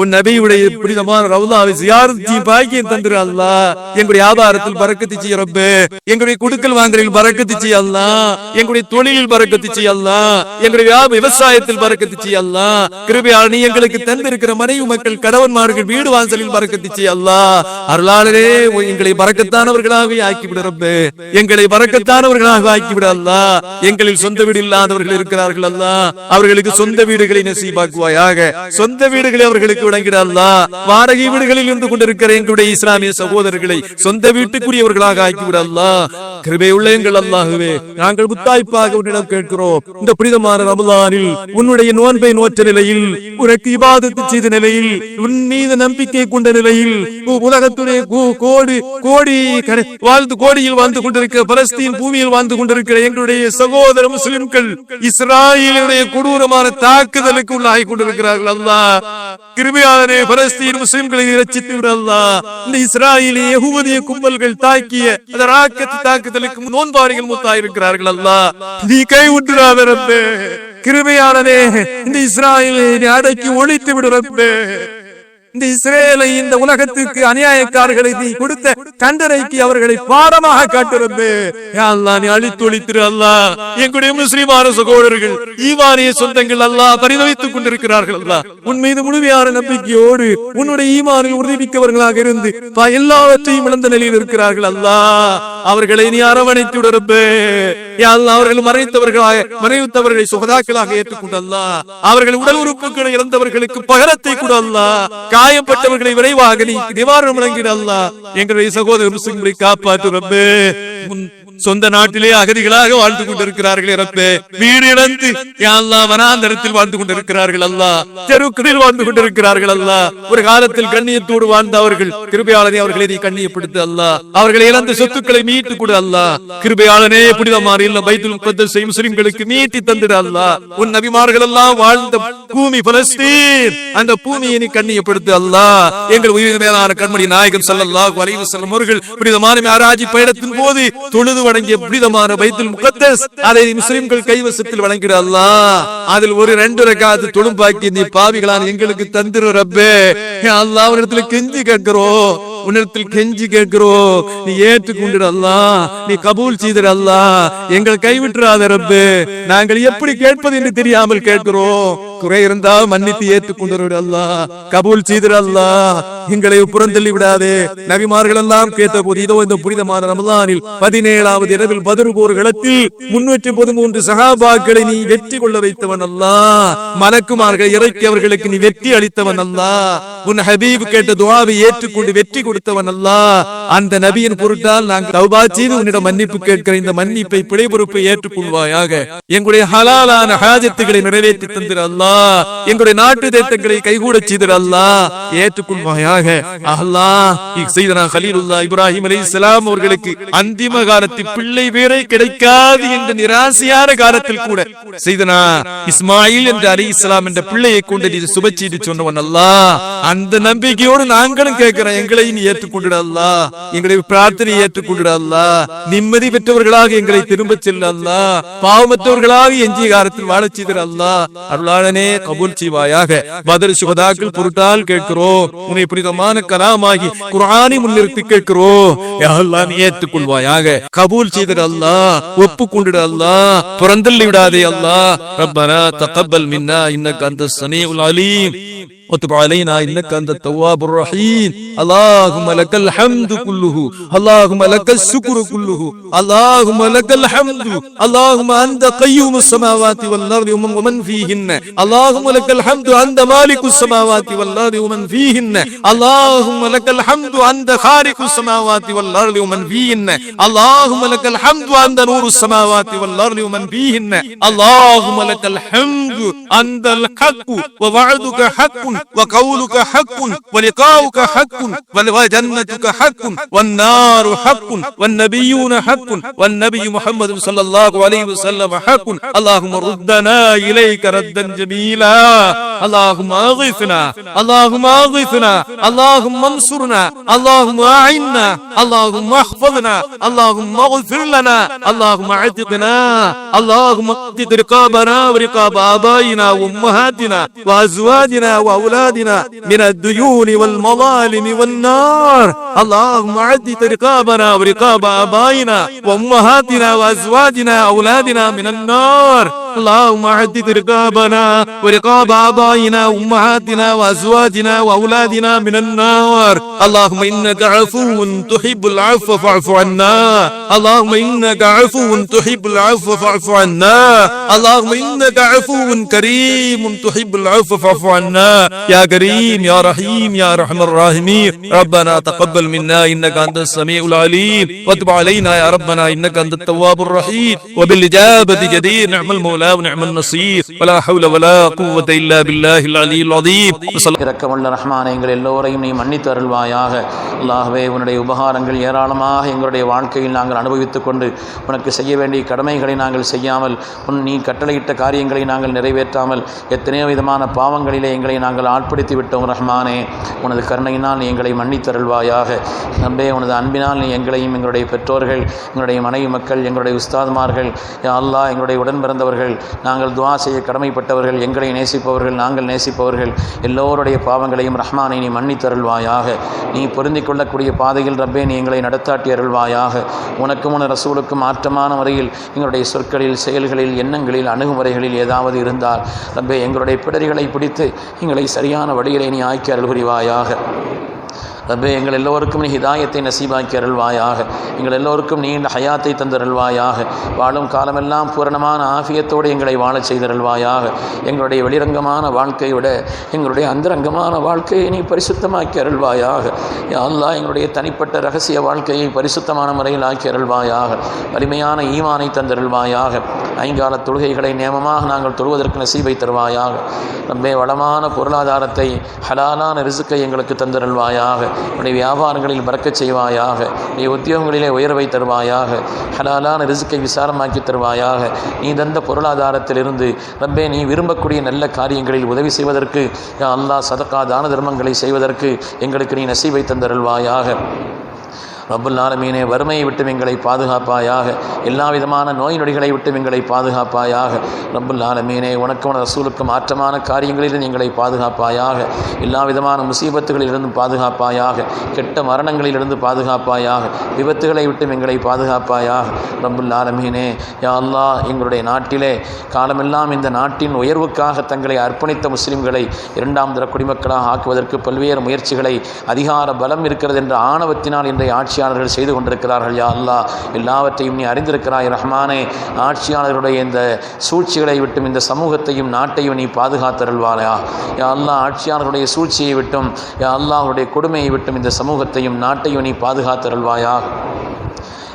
உன் நபியுடைய புனிதமான ரவுலாவை ஜியாரத் செய்யும் பாக்கியம் தந்திட அல்லாஹ். எங்களுடைய வியாபாரத்தில் பரக்கத்து செய்ய ரப்பே. எங்களுடைய குடுக்கல் வாங்கலில் பரக்கத்து செய்ய அல்லாஹ். எங்களுடைய தொழிலில் பரக்கத்து செய்ய அல்லாஹ். எங்களுடைய விவசாயத்தில் பரக்கத்து செய்ய அல்லாஹ். கிருபையாளர், நீ எங்களுக்கு தந்திருக்கிற மனைவி மக்கள் கணவன்மார்கள் வீடு வாசலில் பரக்கத்து செய்ய அல்லாஹ். அருளாளரே, எங்களை பரக்கத்தானவர்களாக ஆக்கிவிட ரப்பே. எங்களை பரக்கத்தானவர்களாக ஆக்கிவிட அல்லாஹ். எங்களில் சொந்த வீடு இல்லாதவர்கள் இருக்கிறார்கள் அல்லாஹ். அவர்களுக்கு சொந்த வீடுகளை நசீபாக்குவாயாக. சொந்த வீடுகளை அவர்களுக்கு வழங்கிட அல்லாஹ். வாடகை வீடுகளில் இருந்து கொண்டிருக்கிற எங்களுடைய இஸ்லாமிய சகோதரர்களை சொந்த வீட்டுக்குரியவர்களாக ஆக்கிவிட அல்லாஹ். கிருபையுள்ள எங்கள் அல்லாஹ்வே, நாங்கள் முத்தாய்ப்பாக உன்னிடம் கேட்கிறோம். இந்த புனிதமான ரமலானில் உன்னுடைய நோன்பை நோற்ற நிலையில், உனக்கு இபாதத்து செய்த நிலையில், உன் மீது நம்பிக்கை கொண்ட நிலையில், உலகத்துடைய கோடியில் வாழ்ந்து கொண்டிருக்கிற பலஸ்தீன் பூமியில் வாழ்ந்து கொண்டிருக்கிற எங்களுடைய சகோதர முஸ்லிம்கள் இஸ்ராயேலுடைய கொடூரமான தாக்குதலுக்கு உள்ளாகி கொண்டிருக்கிறார்கள். அல்லாஹ் கிருபையாளனே, பலஸ்தீன் முஸ்லிம்களை இரட்சித்து விடு அல்லாஹ். இந்த இஸ்ராயேலிய யஹூதிய கும்பல்கள் தாக்கிய அந்த ராக்கத் தாக்குதலுக்கு நோன்பாரிகள் முத்தாயிருக்கிறார்கள். அல்லாஹ் நீ கைவிட்டுறாத ரப்பே. கிருபையாளனே, இந்த இஸ்ராயேலை அடக்கி ஒழித்து விடு ரப்பே. இந்த இஸ்ரேலை, இந்த உலகத்துக்கு அநியாயக்காரர்களை நீ கொடுத்த கண்டனைக்கு அவர்களை பாடமாக காட்டுறது. நீ அழித்தொழித்திரு அல்லாஹ். எங்களுடைய முஸ்லிமான சகோதரர்கள், ஈமானிய சொந்தங்கள் அல்லாஹ் பரிதவித்துக் கொண்டிருக்கிறார்கள். அல்லாஹ் உன் மீது முழுமையான நம்பிக்கையோடு உன்னுடைய ஈமானில் உறுதிமிக்கவர்களாக இருந்து எல்லாவற்றையும் இழந்த நிலையில் இருக்கிறார்கள். அல்லாஹ் அவர்களை நீ அரவணைத்து விடுறப்பே. அவர்கள் மறைத்தவர்களை சுகதாக்களாக ஏற்றுக்கொண்டு அல்லாஹ் அவர்கள் உடல் உறுப்புகளை இழந்தவர்களுக்கு பகரத்தை கூட அல்லாஹ் காயப்பட்டவர்களை விரைவாக நீ நிவாரணம் வழங்கிட அல்லாஹ் எங்களுடைய சகோதர முஸ்லிம்களை காப்பாற்று ரப்பே. சொந்த நாட்டிலே அகதிகளாக வாழ்ந்து கொண்டிருக்கிறார்கள் ரப்பே. வீடு இழந்து வனாந்தரத்தில் வாழ்ந்து கொண்டிருக்கிறார்கள் அல்லாஹ். தெருக்களில் வாழ்ந்து கொண்டிருக்கிறார்கள் அல்லாஹ். ஒரு காலத்தில் கண்ணியத்தோடு வாழ்ந்த அவர்கள், கிருபையாளனே அவர்களை நீ கண்ணியப்படுத்து அல்லாஹ். அவர்களை இழந்த சொத்துக்களை மீட்டு கொடு அல்லாஹ். கிருபையாளனே, புனிதமான பைத்துல் முகத்தஸை முஸ்லிம்களுக்கு மீட்டி தந்திட அல்லாஹ். உன் நபிமார்கள் எல்லாம் வாழ்ந்த பூமி பலஸ்தீன், அந்த பூமியை நீ கண்ணியப்படுத்து அல்லாஹ். எங்கள் உயிர் மேலான கண்மணி நாயகம் ஸல்லல்லாஹு அலைஹி வஸல்லம் அவர்கள் புனிதமான மிஅராஜ் பயணத்தின் போது தொழுது வணங்கிய புனிதமான பைத்துல் முகத்தஸ், அதை முஸ்லிம்கள் கைவசத்தில் வழங்கிட அல்லாஹ். அதில் ஒரு 2 ரக்காத் தொழும்பாக்கி நீ பாவிகளான எங்களுக்கு தந்திரு ரப்பே. அல்லாஹ் உன்னிடத்தில் கெஞ்சி கேட்கிறோம், நீ ஏற்றுக்கொண்டிட அல்லாஹ். நீ கபூல் செய்திட அல்லாஹ். எங்கள் கைவிட்டுறாத ரப்பே. நாங்கள் எப்படி கேட்பது என்று தெரியாமல் கேட்கிறோம். குறை இருந்தா மன்னித்து ஏற்றுக்கொண்டு அல்லாஹ். கபூல் செய்திட அல்லாஹ். எங்களை புறந்தள்ளி விடாதே. நபிமார்கள் எல்லாம் கேட்ட போது இதோ இந்த புனிதமான ரமலானில் 17வது இரவில் பத்ர் போர் களத்தில் 313 சஹாபாக்களை நீ வெற்றி கொள்ள வைத்தவன் அல்லாஹ். மலக்குமார்கள் இறக்கி அவர்களுக்கு நீ வெற்றி அளித்தவன் அல்லாஹ். உன் ஹபீப் கேட்ட துஆவை ஏற்றுக்கொண்டு வெற்றி கொடுத்தவன் அல்லாஹ். அந்த நபியின் பொருட்டால் நாங்கள் தௌபா செய்து உன்னிடம் மன்னிப்பு கேட்கிற இந்த மன்னிப்பை, பிழை பொறுப்பை ஏற்றுக்கொள்வாயாக. எங்களுடைய ஹலாலான ஹாஜத்துகளை நிறைவேற்றி தந்திர அல்லாஹ். எங்களுடைய நாட்டு தேட்டங்களை கைகூட செய்திட அல்லாஹ். ஏற்றுக்கொள்வாயாக அல்லாஹ். சையதுனா கலீலுல்லாஹ் இப்ராஹிம் அலைஹிஸ்ஸலாம் அவர்களுக்கு அந்திம காலத்தில் பிள்ளை பேரை கிடைக்காது என்ற நிராசையான காலத்தில் கூட சையதுனா இஸ்மாயில் என்ற அலைஹிஸ்ஸலாம் என்ற பிள்ளையை கொண்டு நீ சுப செய்தி சொன்னவன் அல்லாஹ். அந்த நம்பிக்கையோடு நாங்களும் கேட்கிறோம், எங்களை நீ ஏற்றுக்கொண்டிட அல்லாஹ். எங்களை பிரார்த்தனை ஏற்றுக்கொண்டிட அல்லாஹ். நிம்மதி பெற்றவர்களாக எங்களை திரும்ப செல்ல அல்லாஹ். பாவமற்றவர்களாக எஞ்சிய காலத்தில் வாழச் செய்திட அல்லாஹ். அருளாளனே கபூல் செய்வாயாக. பத்ர் சுஹதாக்கள் பொருட்டால் கேட்கிறோம். உன்னை புனிதமான கலாமாகி குர்ஆனை முன்னிறுத்தி கேட்கிறோம். யா அல்லாஹ் நீ ஏற்றுக்கொள்வாயாக. கபூல் செய்திட அல்லாஹ். ஒப்புக்கொண்டிட அல்லாஹ். புறந்தள்ளி விடாதே அல்லாஹ். ரப்பனா தகப்பல் மின்னா இன்னக அன்தஸ் ஸமீஉல் அலீம் وتب علينا إنك أنت التواب الرحيم. اللهم لك الحمد كله، اللهم لك الشكر كله، اللهم لك الحمد. اللهم أنت قيوم السماوات والأرض ومن فيهن. اللهم لك الحمد أنت مالك السماوات والأرض ومن فيهن. اللهم لك الحمد أنت خالق السماوات والأرض ومن فيهن. اللهم لك الحمد أنت نور السماوات والأرض ومن فيهن. اللهم لك الحمد أنت الحق ووعدك حق وقولك حق ولقاؤك حق وجنتك حق والنار حق والنبيون حق والنبي محمد صلى الله عليه وسلم حق. اللهم ردنا إليك ردا جميلا. اللهم أغثنا، اللهم أغثنا، اللهم انصرنا، اللهم أعنا، اللهم احفظنا، اللهم اغفر لنا، اللهم اعتقنا، اللهم اعتق رقابنا ورقاب آبائنا وأمهاتنا وأزواجنا وأولادنا من الديون والمظالم والنار. اللهم اعتق رقابنا ورقاب آبائنا وأمهاتنا وأزواجنا وأولادنا من النار. اللهم عدد رقابنا ورقاب آبائنا وأمهاتنا وأزواجنا وأولادنا من النار. اللهم إنك عفو تحب العفو فاعف عنا. اللهم إنك عفو تحب العفو فاعف عنا. اللهم إنك عفو كريم تحب العفو فاعف عنا يا كريم يا رحيم يا أرحم الراحمين. ربنا تقبل منا إنك أنت السميع العليم وتب علينا يا ربنا إنك أنت التواب الرحيم وبالإجابة جدير. نعم المولى ونعم النصير ولا حول ولا قوة إلا بالله العلي العظيم. இரக்கமுள்ள ரஹ்மானே, எங்கள் எல்லோரையும் நீ மன்னித்து அருள்வாயாக. அல்லாஹ்வே, உன்னுடைய உபகாரங்கள் ஏராளமாக எங்களுடைய வாழ்க்கையில் நாங்கள் அனுபவித்துக் கொண்டு உனக்கு செய்ய வேண்டிய கடமைகளை நாங்கள் செய்யாமல், நீ கட்டளையிட்ட காரியங்களை நாங்கள் நிறைவேற்றாமல் எத்தனையோ விதமான பாவங்களிலே எங்களை நாங்கள் ஆட்படுத்தி விட்டோம். ரஹ்மானே, உனது கருணையினால் நீ எங்களை மன்னித்தருள்வாயாக. நம்பே, உனது அன்பினால் நீ எங்களையும் எங்களுடைய பெற்றோர்கள், எங்களுடைய மனைவி மக்கள், எங்களுடைய உஸ்தாதுமார்கள், யா அல்லாஹ், எங்களுடைய உடன் பிறந்தவர்கள், நாங்கள் துஆ செய்ய கடமைப்பட்டவர்கள், எங்களை நேசிப்பவர்கள், நாங்கள் நேசிப்பவர்கள் எல்லோருடைய பாவங்களையும் ரஹ்மானை நீ மன்னித்தருள்வாயாக. நீ பொருந்திக் கொள்ளக்கூடிய பாதையில் ரப்பே நீ எங்களை நடத்தாட்டி அருள்வாயாக. உனக்கும் உன ரசூலுக்கும் மாற்றமான முறையில் எங்களுடைய சொற்களில், செயல்களில், எண்ணங்களில், அணுகுமுறைகளில் ஏதாவது இருந்தால் ரப்பே எங்களுடைய பிடரிகளை பிடித்து எங்களை சரியான வழியிலே நீ ஆக்கி அருள் புரிவாயாக. ரப்பே, எங்கள் எல்லோருக்கும் நீ ஹிதாயத்தை நசீபாக்கி அருள்வாயாக. எங்கள் எல்லோருக்கும் நீண்ட ஹயாத்தை தந்தருள்வாயாக. வாழும் காலமெல்லாம் பூரணமான ஆஃபியத்தோடு எங்களை வாழச் செய்தருள்வாயாக. எங்களுடைய வெளிரங்கமான வாழ்க்கையை விட எங்களுடைய அந்தரங்கமான வாழ்க்கையை நீ பரிசுத்தமாக்கி அருள்வாயாக. யா அல்லாஹ், எங்களுடைய தனிப்பட்ட ரகசிய வாழ்க்கையை பரிசுத்தமான முறையில் ஆக்கி அருள்வாயாக. வலிமையான ஈமானை தந்தருள்வாயாக. ஐங்கால தொழுகைகளை நியமமாக நாங்கள் தொழுவதற்கு நசீபை தருவாயாக. ரப்பே, வளமான பொருளாதாரத்தை, ஹலாலான ரிசுக்கை எங்களுக்கு தந்தருள்வாயாக. உன்னுடைய வியாபாரங்களில் பறக்கச் செய்வாயாக. நீ உத்தியோகங்களிலே உயர்வை தருவாயாக. ஹலாலான ரிஸ்கை விசாரமாக்கி தருவாயாக. நீ தந்த பொருளாதாரத்திலிருந்து ரப்பே நீ விரும்பக்கூடிய நல்ல காரியங்களில் உதவி செய்வதற்கு, யா அல்லாஹ், சதகா தான தர்மங்களை செய்வதற்கு எங்களுக்கு நீ நசீபை தந்தருள்வாயாக. ரப்புல் ஆலமீனே, வறுமையை விட்டு எங்களை பாதுகாப்பாயாக. எல்லா விதமான நோய் நொடிகளை விட்டு எங்களை பாதுகாப்பாயாக. ரப்புல் ஆலமீனே, உனக்கும் ரசூலுக்கும் மாற்றமான காரியங்களிலிருந்து எங்களை பாதுகாப்பாயாக. எல்லா விதமான முசீபத்துகளிலிருந்து பாதுகாப்பாயாக. கெட்ட மரணங்களிலிருந்து பாதுகாப்பாயாக. விபத்துகளை விட்டு எங்களை பாதுகாப்பாயாக. ரப்புல் ஆலமீனே, யா அல்லாஹ், எங்களுடைய நாட்டிலே காலமெல்லாம் இந்த நாட்டின் உயர்வுக்காக தங்களை அர்ப்பணித்த முஸ்லிம்களை இரண்டாம் தர குடிமக்களாக ஆக்குவதற்கு பல்வேறு முயற்சிகளை அதிகார பலம் இருக்கிறது என்ற ஆணவத்தினால் இன்றைய ஆட்சியாளர்கள் செய்து கொண்டிருக்கிறார்கள். யா அல்லாஹ், எல்லாவற்றையும் நீ அறிந்திருக்கிறாய் ரஹ்மானே. ஆட்சியாளர்களுடைய இந்த சூழ்ச்சிகளை விட்டும் இந்த சமூகத்தையும் நாட்டையும் நீ பாதுகாத்தருள்வாயா. யா அல்லாஹ், ஆட்சியாளர்களுடைய சூழ்ச்சியை விட்டும், யா அல்லாஹ்வுடைய கொடுமையை விட்டும் இந்த சமூகத்தையும் நாட்டையும் நீ பாதுகாத்தருள்வாயா.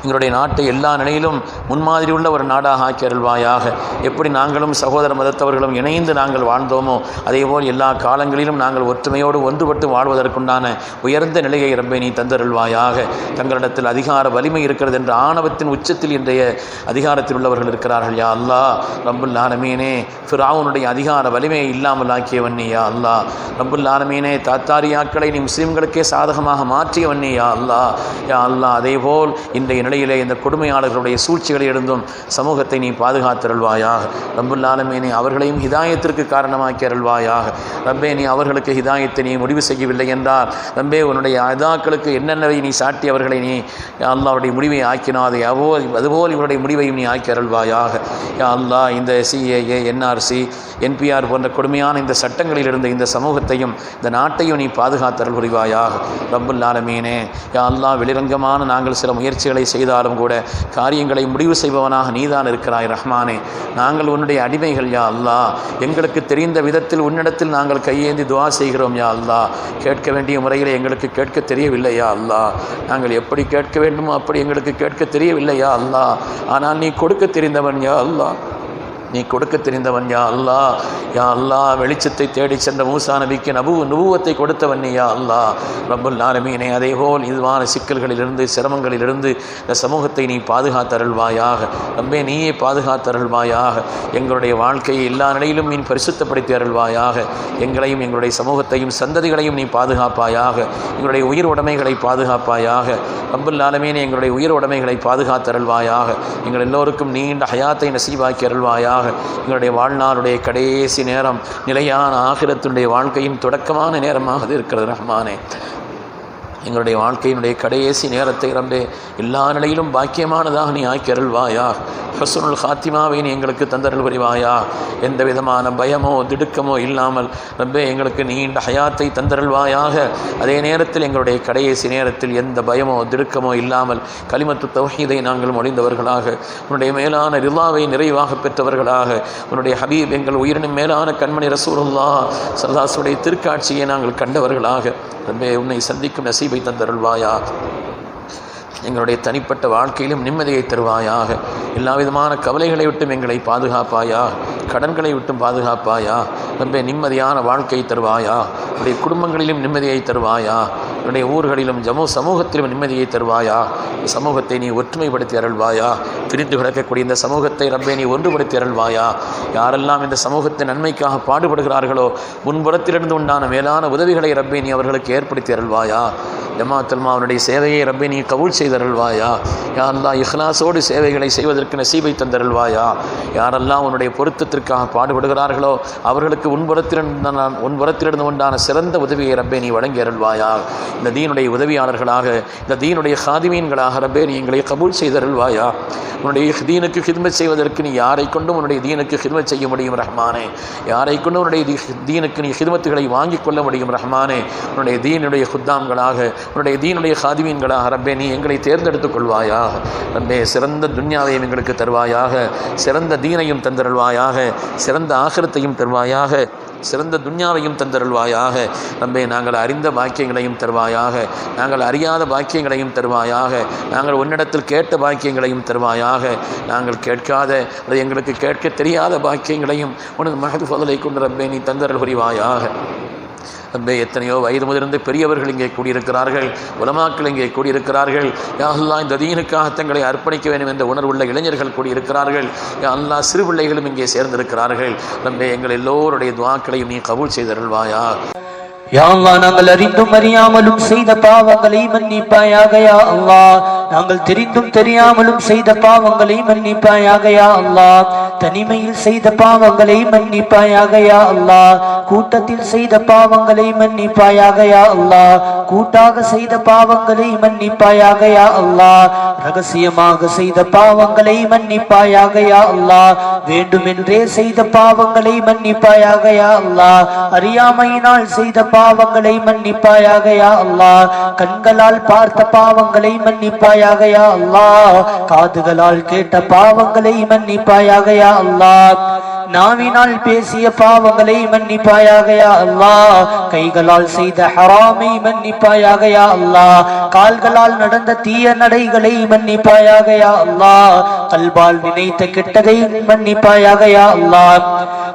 எங்களுடைய நாட்டை எல்லா நிலையிலும் முன்மாதிரி உள்ள ஒரு நாடாக ஆக்கி அருள்வாயாக. எப்படி நாங்களும் சகோதர மதத்தவர்களும் இணைந்து நாங்கள் வாழ்ந்தோமோ அதேபோல் எல்லா காலங்களிலும் நாங்கள் ஒற்றுமையோடு ஒன்றுபட்டு வாழ்வதற்குண்டான உயர்ந்த நிலையை ரப்பே நீ தந்தருள்வாயாக. தங்களிடத்தில் அதிகார வலிமை இருக்கிறது என்ற ஆணவத்தின் உச்சத்தில் இன்றைய அதிகாரத்தில் உள்ளவர்கள் இருக்கிறார்கள். யா அல்லாஹ், ரப்புல் ஆலமீனே, ஃபிரௌனுடைய அதிகார வலிமையை இல்லாமல் ஆக்கியவன் நீ. யா அல்லாஹ், ரப்புல் ஆலமீனே, தாத்தாரியாக்களை நீ முஸ்லிம்களுக்கே சாதகமாக மாற்றியவன் நீ. யா அல்லாஹ், யா அல்லாஹ், அதேபோல் இன்றைய நிலையிலே இந்த கொடுமையாளர்களுடைய சூழ்ச்சிகளை இருந்தும் சமூகத்தை நீ பாதுகாத்தருள்வாயாக. ரப்புல் ஆலமீனே, அவர்களையும் ஹிதாயத்திற்கு காரணமாக்கி அருள்வாயாக. ரப்பே, நீ அவர்களுக்கு ஹிதாயத்தை நீ முடிவு செய்யவில்லை என்றால் ரப்பே உன்னுடைய அதாக்களுக்கு என்னென்னவை நீ சாட்டி அவர்களை நீ அல்லாஹ்வுடைய முடிவை ஆக்கினாதே அதுபோல் இவருடைய முடிவையும் நீ ஆக்கி அருள்வாயாக. யா அல்லாஹ், இந்த CAA, NRC, NPR போன்ற கொடுமையான இந்த சட்டங்களிலிருந்து இந்த சமூகத்தையும் இந்த நாட்டையும் நீ பாதுகாத்தருள் புரிவாயாக. ரப்புல் ஆலமீனே, யா அல்லாஹ், வெளிரங்கமான நாங்கள் சில முயற்சிகளை செய்தாலும் கூட காரியங்களை முடிவு செய்பவனாக நீதான் இருக்கிறாய் ரஹ்மானே. நாங்கள் உன்னுடைய அடிமைகள். யா அல்லாஹ், எங்களுக்கு தெரிந்த விதத்தில் உன்னிடத்தில் நாங்கள் கையேந்தி துஆ செய்கிறோம். யா அல்லாஹ், கேட்க வேண்டிய முறையில் எங்களுக்கு கேட்க தெரியவில்லை. யா அல்லாஹ், நாங்கள் எப்படி கேட்க வேண்டுமோ அப்படி எங்களுக்கு கேட்க தெரியவில்லை. யா அல்லாஹ், ஆனால் நீ கொடுக்க தெரிந்தவன். யா அல்லாஹ், நீ கொடுக்க தெரிந்தவன். யா அல்லாஹ், யா அல்லாஹ், வெளிச்சத்தை தேடி சென்ற மூசா நபிக்கு நபுவத்தை கொடுத்தவன் நீ. யா அல்லாஹ், ரப்புல் ஆலமீனே, அதேபோல் இதுவான சிக்கல்களிலிருந்து சிரமங்களிலிருந்து இந்த சமூகத்தை நீ பாதுகாத்தருள்வாயாக. ரப்பே, நீயே பாதுகாத்தருள்வாயாக. எங்களுடைய வாழ்க்கையை எல்லா நிலையிலும் நீ பரிசுத்தப்படுத்தி அருள்வாயாக. எங்களையும் எங்களுடைய சமூகத்தையும் சந்ததிகளையும் நீ பாதுகாப்பாயாக. எங்களுடைய உயிர் உடைமைகளை பாதுகாப்பாயாக. ரப்புல் ஆலமீனே, எங்களுடைய உயிர் உடைமைகளை பாதுகாத்தருள்வாயாக. எங்கள் எல்லோருக்கும் நீண்ட ஹயாத்தை நசீபாக்கி அருள்வாயாக. எங்களுடைய வாழ்நாளுடைய கடைசி நேரம் நிலையான ஆகிரத்துடைய வாழ்க்கையின் தொடக்கமான நேரமாக இருக்கிறது ரஹ்மானே. எங்களுடைய வாழ்க்கையினுடைய கடைசி நேரத்தை ரப்பே எல்லா நிலையிலும் பாக்கியமானதாக நீ ஆக்கி அருள்வாயாக. ஹுஸ்னுல் ஹாத்திமாவை நீ எங்களுக்கு தந்தருள் புரிவாயா. எந்த விதமான பயமோ திடுக்கமோ இல்லாமல் ரப்பே எங்களுக்கு நீண்ட ஹயாத்தை தந்தருள்வாயாக. அதே நேரத்தில் எங்களுடைய கடைசி நேரத்தில் எந்த பயமோ திடுக்கமோ இல்லாமல் கலிமத்து தௌஹீதை நாங்கள் மொழிந்தவர்களாக, உன்னுடைய மேலான ரிலாவை நிறைவாக பெற்றவர்களாக, உன்னுடைய ஹபீப் எங்கள் உயிரினும் மேலான கண்மணி ரசூலுல்லாஹ் ஸல்லல்லாஹு அலைஹி வஸல்லம் திருக்காட்சியை நாங்கள் கண்டவர்களாக ரப்பே உன்னை சந்திக்கும் நசீபை தந்தருள்வாயா. எங்களுடைய தனிப்பட்ட வாழ்க்கையிலும் நிம்மதியை தருவாயாக. எல்லா விதமான கவலைகளை விட்டும் எங்களை பாதுகாப்பாயா, கடன்களை விட்டும் பாதுகாப்பாயா. ரப்பே நிம்மதியான வாழ்க்கை தருவாயா. என்னுடைய குடும்பங்களிலும் நிம்மதியை தருவாயா. என்னுடைய ஊர்களிலும் சமூகத்திலும் நிம்மதியை தருவாயா. சமூகத்தை நீ ஒற்றுமைப்படுத்தி அருள்வாயா. பிரிந்து கிடக்கக்கூடிய இந்த சமூகத்தை ரப்பே நீ ஒன்றுபடுத்தி அருள்வாயா. யாரெல்லாம் இந்த சமூகத்தின் நன்மைக்காக பாடுபடுகிறார்களோ முன்புறத்திலிருந்து உண்டான மேலான உதவிகளை ரப்பே நீ அவர்களுக்கு ஏற்படுத்தி அருள்வாயா. ஜமாஅத்துல் உலமாவுடைய சேவையை ரப்பே நீ கபூல் செய்தருள்வாயா. யாரெல்லாம் இஹ்லாஸோடு சேவைகளை செய்வதற்கு நசீபை தந்தருள்வாயா. யாரெல்லாம் உன்னுடைய பொருத்தத்திற்காக பாடுபடுகிறார்களோ அவர்களுக்கு உன்புறத்திலிருந்து உண்டான சிறந்த உதவியை ரப்பே நீ வழங்கி அருள்வாயா. இந்த தீனுடைய உதவியாளர்களாக, இந்த தீனுடைய ஹாதிமீன்களாக ரப்பே நீ எங்களை கபூல் செய்தருள்வாயா. உன்னுடைய தீனுக்கு ஹித்மத் செய்வதற்கு நீ யாரை கொண்டும் உன்னுடைய தீனுக்கு ஹித்மத் செய்ய முடியும் ரஹ்மானே. யாரை கொண்டும் உன்னுடைய தீனுக்கு நீ ஹித்மத்துகளை வாங்கிக் கொள்ள முடியும் ரஹ்மானே. உன்னுடைய தீனுடைய குத்தாம்களாக, உன்னுடைய தீனுடைய ஹாதிமீன்களாக ரப்பே நீ எங்களை தேர்ந்தெடுத்துக் கொள்வாயா. ரப்பே சிறந்த துன்யாவையும் எங்களுக்கு தருவாயாக, சிறந்த தீனையும் தந்தருள்வாயாக, சிறந்த ஆகிரத்தையும் தருவாயாக, சிறந்த துன்யாவையும் தந்தருள்வாயாக. ரப்பே நாங்கள் அறிந்த பாக்கியங்களையும் தருவாயாக, நாங்கள் அறியாத பாக்கியங்களையும் தருவாயாக, நாங்கள் உன்னிடத்தில் கேட்ட பாக்கியங்களையும் தருவாயாக, நாங்கள் கேட்காத அது எங்களுக்கு கேட்க தெரியாத பாக்கியங்களையும் உனது மஹது ஃபضலை கொண்டு ரப்பே நீ தந்தருள் புரிவாயாக. ரப்பே எத்தனையோ வயது முதிர்ந்து பெரியவர்கள் இங்கே கூடியிருக்கிறார்கள், உலமாக்கள் இங்கே கூடியிருக்கிறார்கள். யா அல்லாஹ் இந்த தீனுக்காக தங்களை அர்ப்பணிக்க வேண்டும் என்ற உணர்வுள்ள இளைஞர்கள் கூடியிருக்கிறார்கள். யா அல்லாஹ் சிறு பிள்ளைகளும் இங்கே சேர்ந்திருக்கிறார்கள். ரப்பே எங்கள் எல்லோருடைய துஆக்களையும் நீ கபூல் செய்தருள்வாயா. யா அல்லாஹ் நாங்கள் அறிந்தும் அறியாமலும் செய்த பாவங்களை மன்னிப்பாயாக. யா அல்லாஹ் நாங்கள் தெரிந்தும் தெரியாமலும் செய்த பாவங்களை மன்னிப்பாயாக. யா அல்லாஹ் தனிமையில் செய்த பாவங்களை மன்னிப்பாயாக. யா அல்லாஹ் கூட்டத்தில் செய்த பாவங்களை மன்னிப்பாயாக. யா அல்லாஹ் கூட்டாக செய்த பாவங்களை மன்னிப்பாயாக. யா அல்லாஹ் ரகசியமாக செய்த பாவங்களை மன்னிப்பாயாக. யா அல்லாஹ் வேண்டுமென்றே செய்த பாவங்களை மன்னிப்பாயாக. யா அல்லாஹ் அறியாமையினால் செய்த பாவங்களை மன்னிப்பாயாக. யா அல்லாஹ் கண்களால் பார்த்த பாவங்களை மன்னிப்பாயாக. யா அல்லாஹ் காதுகளால் கேட்ட பாவங்களை மன்னிப்பாயாக. யா அல்லாஹ் நாவினால் பேசிய பாவங்களை மன்னிப்பாயாக. யா அல்லாஹ் கைகளால் செய்த ஹராமை மன்னிப்பாயாக. யா அல்லாஹ் கால்களால் நடந்த தீய நடைகளை மன்னிப்பாயாக. யா அல்லாஹ் கல்பால் நினைத்த கெட்டதை மன்னிப்பாயாக. யா அல்லாஹ்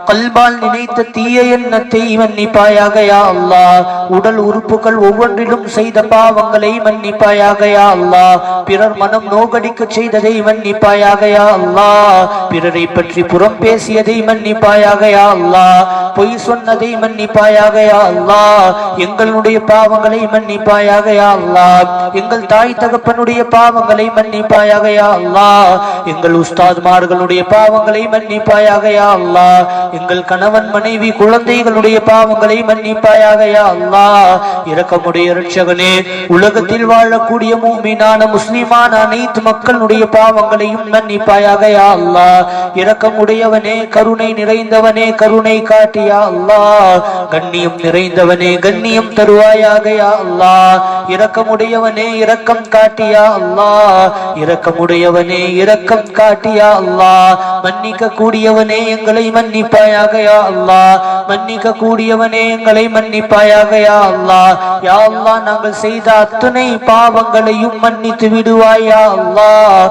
கல்பால் நினைத்த தீய எண்ணத்தை மன்னிப்பாயாக. யா அல்லாஹ் உடல் உறுப்புகள் ஒவ்வொன்றிலும் செய்த பாவங்களை மன்னிப்பாயாக. யா அல்லாஹ் பிறர் மனம் நோகடிக்க செய்ததை மன்னிப்பாயாக. யா அல்லாஹ் பிறரை பற்றி புறம் பேசியதை மன்னிப்பாயாக. யா அல்லாஹ் பொய் சொன்னதை மன்னிப்பாயாக. யா அல்லாஹ் எங்களுடைய பாவங்களை மன்னிப்பாயாக. யா அல்லாஹ் எங்கள் தாய் தகப்பனுடைய பாவங்களை மன்னிப்பாயாக. யா அல்லாஹ் எங்கள் உஸ்தாத்மார்களுடைய பாவங்களை மன்னிப்பாயாக. யா அல்லாஹ் எங்கள் கணவன் மனைவி குழந்தைகளுடைய பாவங்களை மன்னிப்பாயாக. யா அல்லாஹ் இரக்கமுடைய இரட்சகனே, உலகத்தில் வாழக்கூடிய மூமினான முஸ்லிமான அனைத்து மக்களுடைய பாவங்களையும் மன்னிப்பாயாக. யா அல்லாஹ் இரக்கமுடையவனே, கருணை நிறைந்தவனே, கருணை காட்டி. யா அல்லாஹ் கண்ணியம் நிறைந்தவனே, கண்ணியம் தருவாயாக. யா அல்லாஹ் இரக்கமுடையவனே, இரக்கம் காட்டி. யா அல்லாஹ் இரக்கமுடையவனே, இரக்கம் காட்டி. யா அல்லாஹ் மன்னிக்க கூடியவனே, எங்களை மன்னிப்பாயாக. யா அல்லாஹ் மன்னிக்க கூடியவனே, எங்களை மன்னிப்பாயாக. யா அல்லாஹ் யா அல்லாஹ் நாங்கள் செய்த அத்தனை பாவங்களையும் மன்னித்து விடுவாய். யா அல்லாஹ்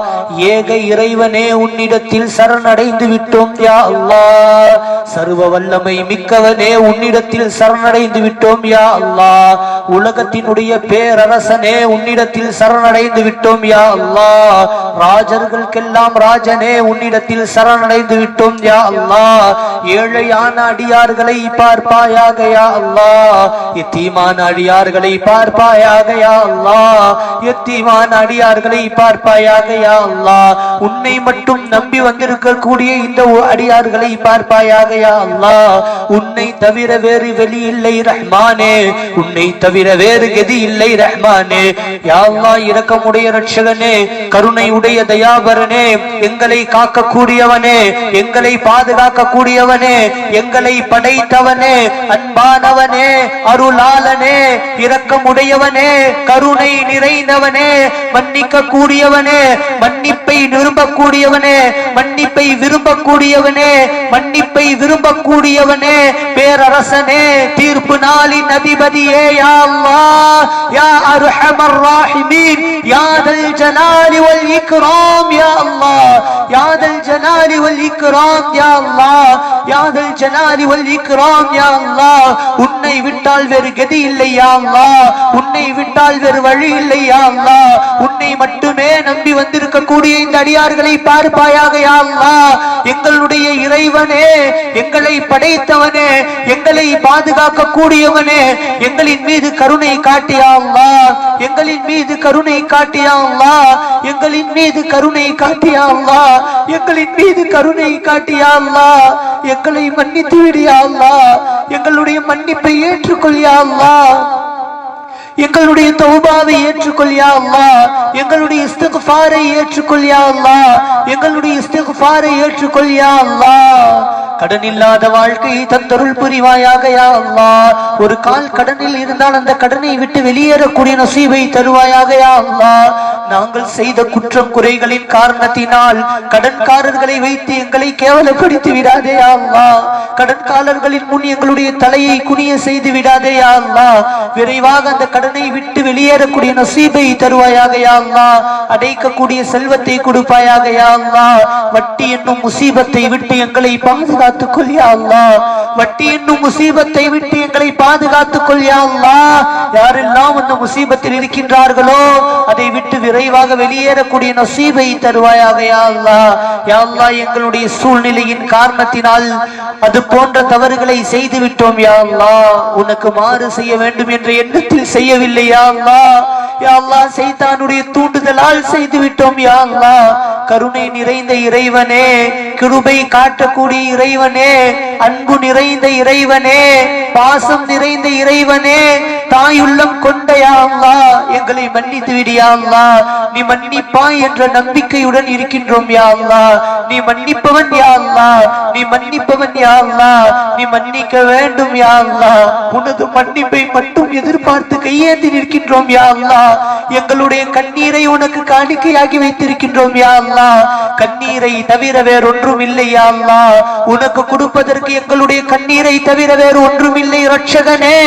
ஏக இறைவனே, உன்னிடத்தில் சரணடைந்து விட்டோம். யா அல்லாஹ் சர்வ வல்லமை மிக்கவனே, உன்னிடத்தில் சரணடைந்து விட்டோம். யா அல்லாஹ் உலகத்தினுடைய பேரரசனே, உன்னிடத்தில் சரணடைந்து விட்டோம். யா அல்லாஹ் ராஜர்களுக்கெல்லாம் ராஜனே, உன்னிடத்தில் சரணடைந்து விட்டோம். யா அல்லாஹ் ஏழையான அடியார்களை பார்ப்பாயாக யா அல்லாஹ், யத்தீமான அடியார்களை பார்ப்பாயாக யா அல்லாஹ், யத்தீமான அடியார்களை பார்ப்பாயாக யா அல்லாஹ். உன்னை மட்டும் நம்பி வந்திருக்கக்கூடிய இந்த அடியார்களை பார்ப்பாயாக யா அல்லாஹ். உன்னை தவிர வேறு வெளி இல்லை ரஹ்மானே, உன்னை தவிர வேறு கதி இல்லை ரஹ்மானே. யா அல்லாஹ், இரக்கமுடைய ரட்சகனே, கருணை உடைய தயாபரனே, எங்களை காக்கக்கூடியவனே, எங்களை பாதுகாக்க கூடியவனே, எங்களை படைத்தவனே, அன்பானவனே, அருளாளனே, இரக்கமுடையவனே, கருணை நிறைந்தவனே, மன்னிக்க கூடியவனே, மன்னிப்பை விரும்பக்கூடியவனே, மன்னிப்பை விரும்பக்கூடியவனே, மன்னிப்பை விரும்பக்கூடியவனே, பேரரசனே, தீர்ப்பு நாளின் அதிபதியே, யா அல்லாஹ், யா அர்ஹமர் ராஹிமீன், யா தல் ஜலாலி வல் இக்ராம், யா அல்லாஹ், யா தல் ஜலாலி வல் இக்ராம், யா அல்லாஹ், யா தல் ஜலாலி வல் இக்ராம், யா அல்லாஹ். உன்னை விட்டால் வேறு கதி இல்லை யா அல்லாஹ், உன்னை விட்டால் வேறு வழி இல்லை யா அல்லாஹ். உன்னை மட்டுமே நம்பி வந்திருக்கக்கூடிய இந்த அடியார்களை பார்ப்பாயாக யா அல்லாஹ். எங்களுடைய இறைவனே, எங்களை படைத்தவனே, எங்களை பாதுகாக்க கூடியவனே, எங்களின் மீது கருணை காட்டியா அல்லாஹ், எங்களின் மீது கருணை காட்டியா அல்லாஹ், எங்களின் மீது கருணை காட்டியா அல்லாஹ், எங்களின் மீது கருணை காட்டியா அல்லாஹ். எங்களை மன்னித்து விடியா அல்லாஹ், எங்களுடைய மன்னிப்பை ஏற்றுக்கொள்ளியா அல்லாஹ், எங்களுடைய தௌபாவை ஏற்றுக்கொள்ளியா அல்லாஹ், எங்களுடைய இஸ்திக்ஃபாரை ஏற்றுக்கொள்ளியா அல்லாஹ், எங்களுடைய இஸ்திக்ஃபாரை ஏற்றுக்கொள்ளியா அல்லாஹ். கடன் இல்லாத வாழ்க்கையை தந்தருள் புரிவாயாக யா அல்லாஹ். ஒரு கால் கடனில் இருந்தால் அந்த கடனை விட்டு வெளியேறக்கூடிய நசீபை தருவாயாக யா அல்லாஹ். நாங்கள் செய்த குற்றம் குறைகளின் காரணத்தினால் கடன்காரர்களை வைத்து எங்களை கேவலப்படுத்தி விடாதே யா அல்லாஹ். கடன்காரர்களின் முன் எங்களுடைய தலையை குனிய செய்து விடாதே யா அல்லாஹ். விரைவாக அந்த கடனை விட்டு வெளியேறக்கூடிய நசீபை தருவாயாக யா அல்லாஹ். அடைக்கக்கூடிய செல்வத்தை கொடுப்பாயாக யா அல்லாஹ். வட்டி என்னும் முசீபத்தை விட்டு எங்களை பாதுகாத்துக் கொள் யா அல்லாஹ். வட்டி என்னும் முசீபத்தை விட்டு எங்களை பாதுகாத்துக் கொள் யா அல்லாஹ். யாரெல்லாம் அந்த முசீபத்தில் இருக்கின்றார்களோ அதை விட்டு விரைவாக வெளியேறக்கூடிய நசீபை தருவாயாக யா அல்லாஹ். யா அல்லாஹ், எங்களுடைய சூழ்நிலையின் காரணத்தினால் அது போன்ற தவறுகளை செய்து விட்டோம் யா அல்லாஹ். உனக்கு மாறு செய்ய வேண்டும் என்ற எண்ணத்தில் செய்யவில்லை யா அல்லாஹ். யா அல்லாஹ், சைத்தானுடைய தூண்டுதலால் செய்து விட்டோம் யா அல்லாஹ். கருணை நிறைந்த இறைவனே, கிருபை காட்டக்கூடிய இறைவனே, அன்பு நிறைந்த இறைவனே, பாசம் நிறைந்த இறைவனே, தாயுள்ளம் கொண்ட யா அல்லாஹ், எங்களை மன்னித்து விடு யா அல்லாஹ். நீ மன்னிப்பாய் என்ற நம்பிக்கையுடன் இருக்கின்றோம் யா அல்லாஹ். நீ மன்னிப்பவன் யா அல்லாஹ், நீ மன்னிப்பவன் யா அல்லாஹ். நீ மன்னிக்க வேண்டும் யா அல்லாஹ். உனது மன்னிப்பை மட்டும் எதிர்பார்த்து கையேந்தி நிற்கின்றோம் யா அல்லாஹ். எங்களுடைய கண்ணீரை உனக்கு காணிக்கையாகி வைத்திருக்கின்றோம் யா அல்லாஹ். கண்ணீரை தவிர வேறொன்றும் இல்லை யா அல்லாஹ். உனக்கு கொடுப்பதற்கு எங்களுடைய கண்ணீரை தவிர வேறு ஒன்றும் இல்லை ரட்சகனே.